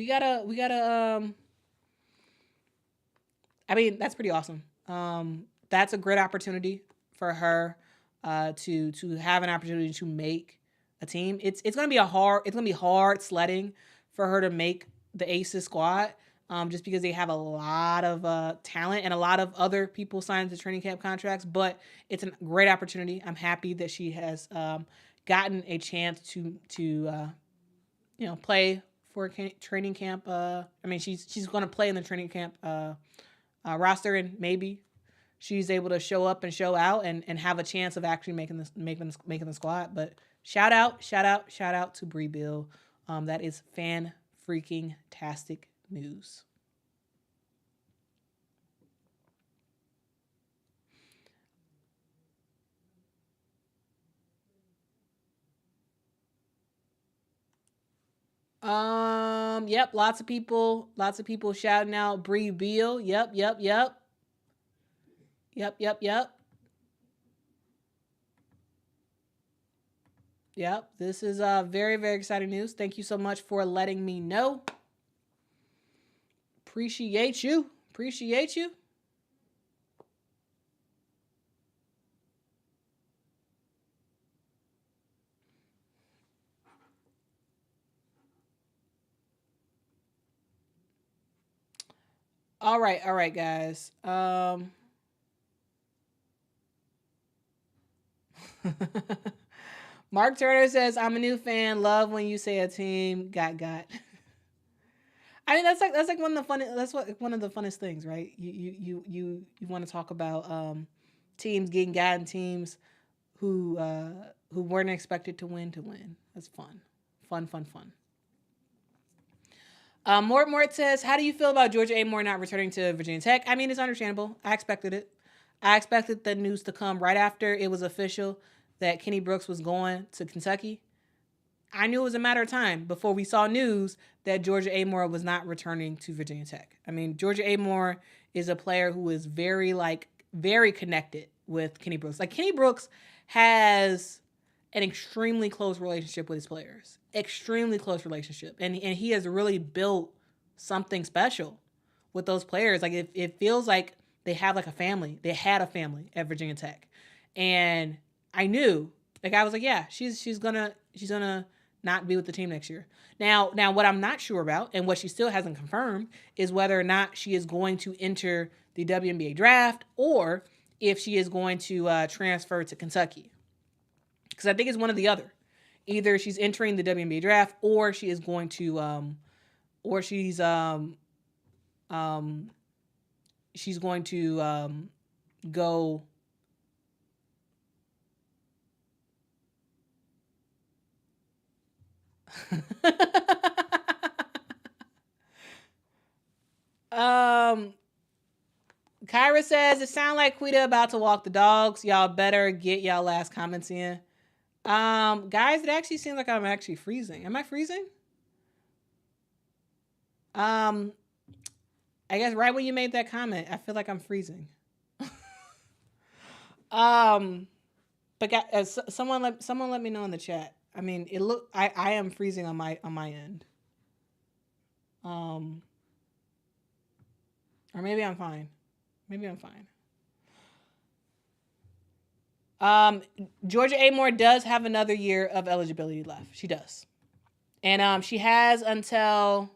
gotta I mean, that's pretty awesome. That's a great opportunity for her to have an opportunity to make a team. It's gonna be hard sledding for her to make the Aces squad. Just because they have a lot of talent and a lot of other people signed to training camp contracts, but it's a great opportunity. I'm happy that she has gotten a chance to play for training camp. I mean, she's going to play in the training camp roster, and maybe she's able to show up and show out and have a chance of actually making the squad. But shout out to Bree Beal. That is fan-freaking-tastic news. Yep, lots of people shouting out Bree Beal. Yep. Yep, this is very, very exciting news. Thank you so much for letting me know. Appreciate you. All right, guys. Mark Turner says, "I'm a new fan. Love when you say a team got." I mean, that's like one of the funnest things, right? You want to talk about teams getting gotten, teams who weren't expected to win. That's fun. Mort says, "How do you feel about Georgia Amore not returning to Virginia Tech?" I mean, it's understandable. I expected it. I expected the news to come right after it was official that Kenny Brooks was going to Kentucky. I knew it was a matter of time before we saw news that Georgia Amore was not returning to Virginia Tech. I mean, Georgia Amore is a player who is very connected with Kenny Brooks. Like, Kenny Brooks has an extremely close relationship with his players. Extremely close relationship. And he has really built something special with those players. Like, it feels like they have like a family. They had a family at Virginia Tech. And I knew, like, I was like, yeah, she's gonna not be with the team next year. Now what I'm not sure about, and what she still hasn't confirmed, is whether or not she is going to enter the WNBA draft, or if she is going to transfer to Kentucky. Because I think it's one or the other. Either she's entering the WNBA draft, or she is going to, she's going to go. Kyra says, it sounds like Quita about to walk the dogs. Y'all better get y'all last comments in. Guys, it actually seems like I'm actually freezing. Am I freezing? I guess right when you made that comment, I feel like I'm freezing. But someone let me know in the chat. I mean, I am freezing on my end. Or maybe I'm fine. Georgia Amore does have another year of eligibility left. She does. And she has until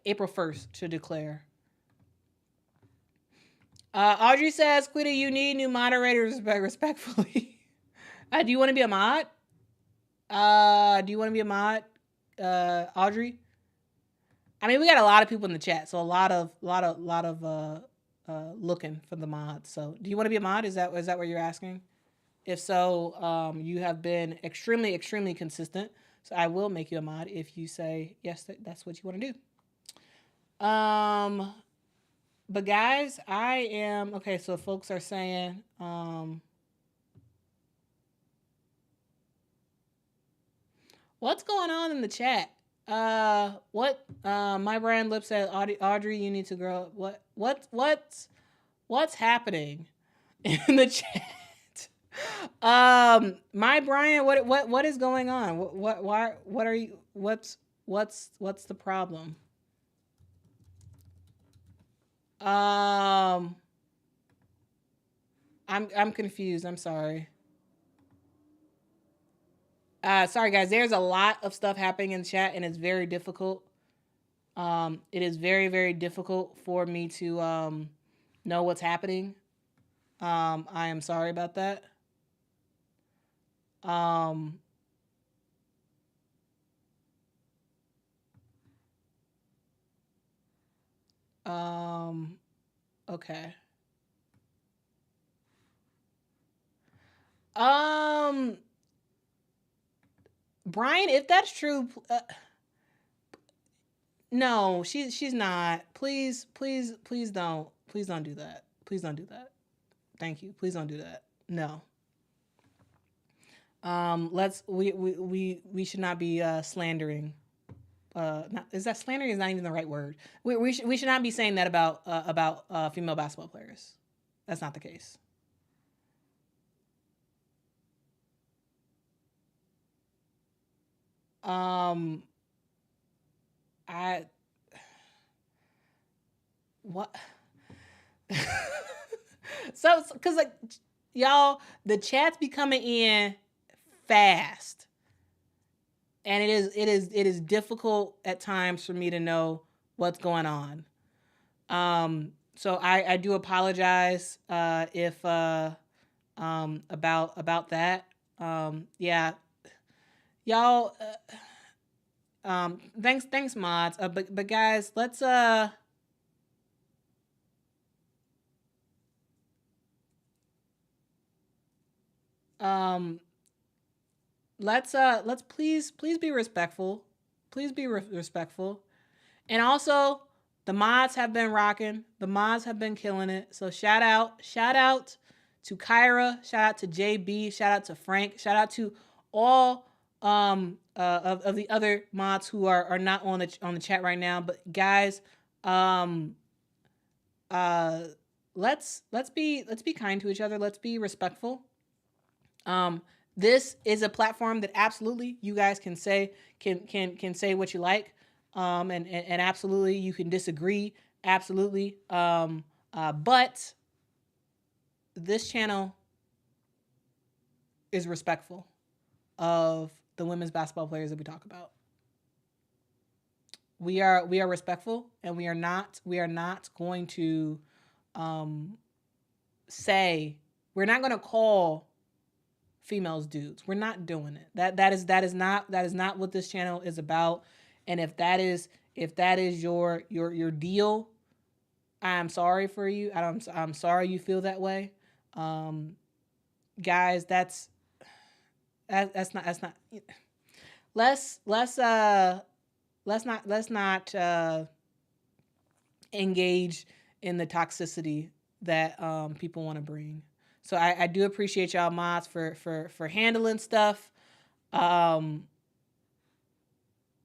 April 1st to declare. Audrey says, Quita, you need new moderators, respectfully. Do you want to be a mod? Audrey? I mean, we got a lot of people in the chat, so a lot of looking for the mods. So, do you want to be a mod? Is that what you're asking? If so, you have been extremely, extremely consistent. So I will make you a mod if you say yes, that's what you want to do. But guys, I am okay. So folks are saying, what's going on in the chat? What? My brand lip said, Audrey, you need to grow up. What's happening in the chat? My Brian, what is going on? What are you? What's the problem? I'm confused. I'm sorry. Sorry guys. There's a lot of stuff happening in the chat, and it's very difficult. It is very, very difficult for me to know what's happening. I am sorry about that. Okay. Brian, if that's true, no, she's not. Please don't do that. Please don't do that. Thank you. Please don't do that. No. We should not be slandering. Is that slandering? Is not even the right word. We should not be saying that about female basketball players. That's not the case. What? So, cause like y'all, the chat's be coming in fast, and it is difficult at times for me to know what's going on. So I do apologize if about that. Yeah, y'all. Thanks mods. But guys, let's let's please be respectful. Please be respectful. And also, the mods have been rocking. The mods have been killing it. So shout out to Kyra, shout out to JB, shout out to Frank, shout out to all of the other mods who are not on the chat right now. But guys, let's be kind to each other. Let's be respectful. This is a platform that absolutely you guys can say say what you like. And absolutely you can disagree. Absolutely. But this channel is respectful of the women's basketball players that we talk about. We are respectful, and we are not going to say, we're not going to call females dudes. We're not doing it. That is not what this channel is about. And if that is your deal, I'm sorry for you. I'm sorry you feel that way. Guys, that's not let's not engage in the toxicity that people want to bring. So I do appreciate y'all mods for handling stuff. Y'all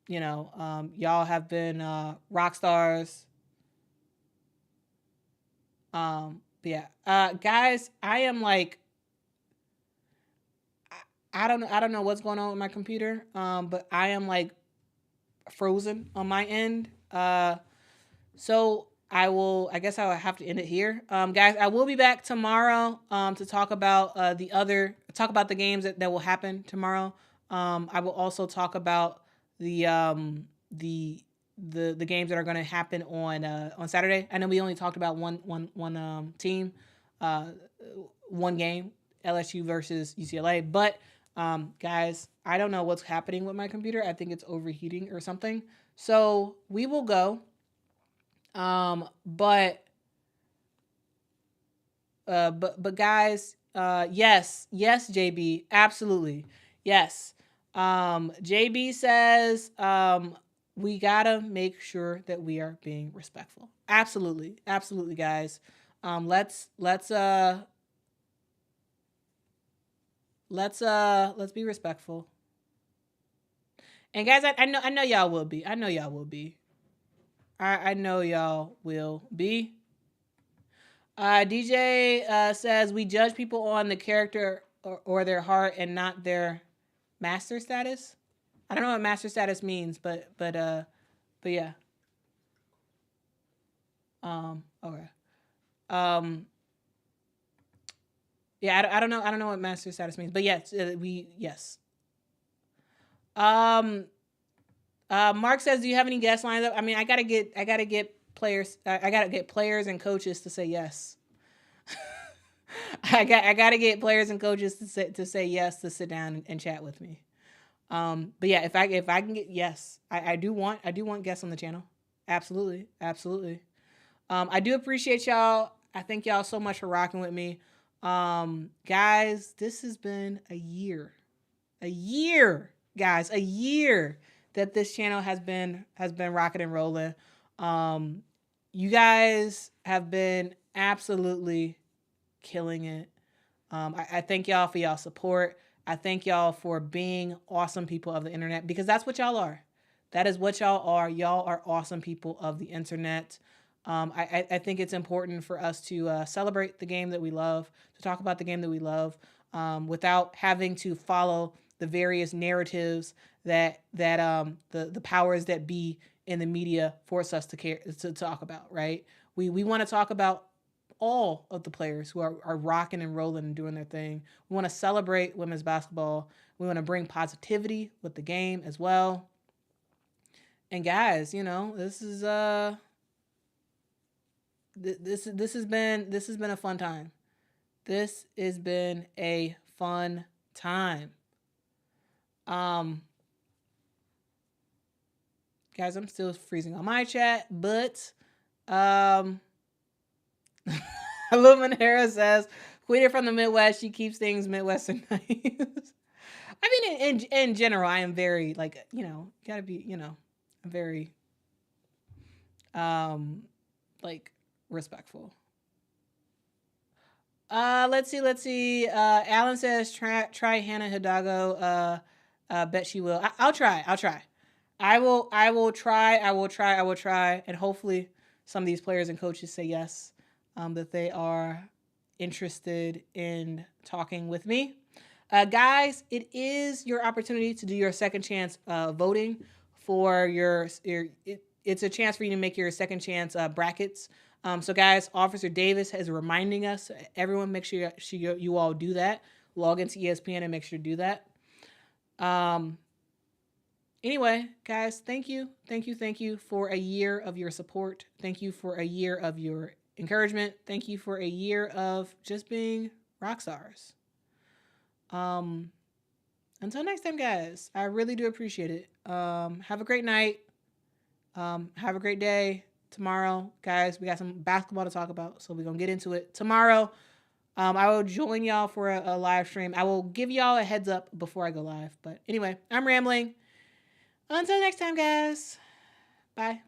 have been rock stars. Yeah. Guys, I am like, I don't know what's going on with my computer. But I am like frozen on my end. So I guess I will have to end it here. Guys, I will be back tomorrow to talk about the games that will happen tomorrow. I will also talk about the games that are going to happen on Saturday. I know we only talked about one team, one game, LSU versus UCLA, but guys, I don't know what's happening with my computer. I think it's overheating or something. So we will go. But guys, yes, JB, absolutely. Yes. JB says, we gotta make sure that we are being respectful. Absolutely, guys. Let's be respectful. And guys, I know y'all will be. I know y'all will be. DJ says we judge people on the character or their heart and not their master status. I don't know what master status means, but yeah. Okay. Yeah, I don't know what master status means, but yes, yes. Mark says, do you have any guest lines up? I mean, I gotta get players. I gotta get players and coaches to say yes. I gotta get players and coaches to say yes to sit down and chat with me. But yeah, if I can get yes, I do want guests on the channel. Absolutely. I do appreciate y'all. I thank y'all so much for rocking with me. Guys, this has been a year, guys, a year that this channel has been rocking and rolling. You guys have been absolutely killing it. I thank y'all for y'all support. I thank y'all for being awesome people of the internet, because that's what y'all are. That is what y'all are. Y'all are awesome people of the internet. I think it's important for us to celebrate the game that we love, to talk about the game that we love, without having to follow the various narratives that the powers that be in the media force us to talk about, right? We want to talk about all of the players who are rocking and rolling and doing their thing. We want to celebrate women's basketball. We want to bring positivity with the game as well. And guys, this is this has been a fun time. This has been a fun time. Guys, I'm still freezing on my chat, but Luminara says, Quita from the Midwest, she keeps things Midwestern nice. I mean, in general, I am very like, gotta be, I'm very like respectful. Let's see. Alan says try Hannah Hidalgo. Bet she will. I'll try. I will try, and hopefully some of these players and coaches say yes, that they are interested in talking with me. Guys, it is your opportunity to do your second chance voting for it's a chance for you to make your second chance brackets. So guys, Officer Davis is reminding us, everyone make sure you all do that. Log into ESPN and make sure to do that. Anyway, guys, thank you for a year of your support. Thank you for a year of your encouragement. Thank you for a year of just being rock stars. Until next time, guys, I really do appreciate it. Have a great night. Have a great day. Tomorrow, guys, we got some basketball to talk about, so we're gonna get into it tomorrow. I will join y'all for a live stream. I will give y'all a heads up before I go live. But anyway, I'm rambling. Until next time, guys. Bye.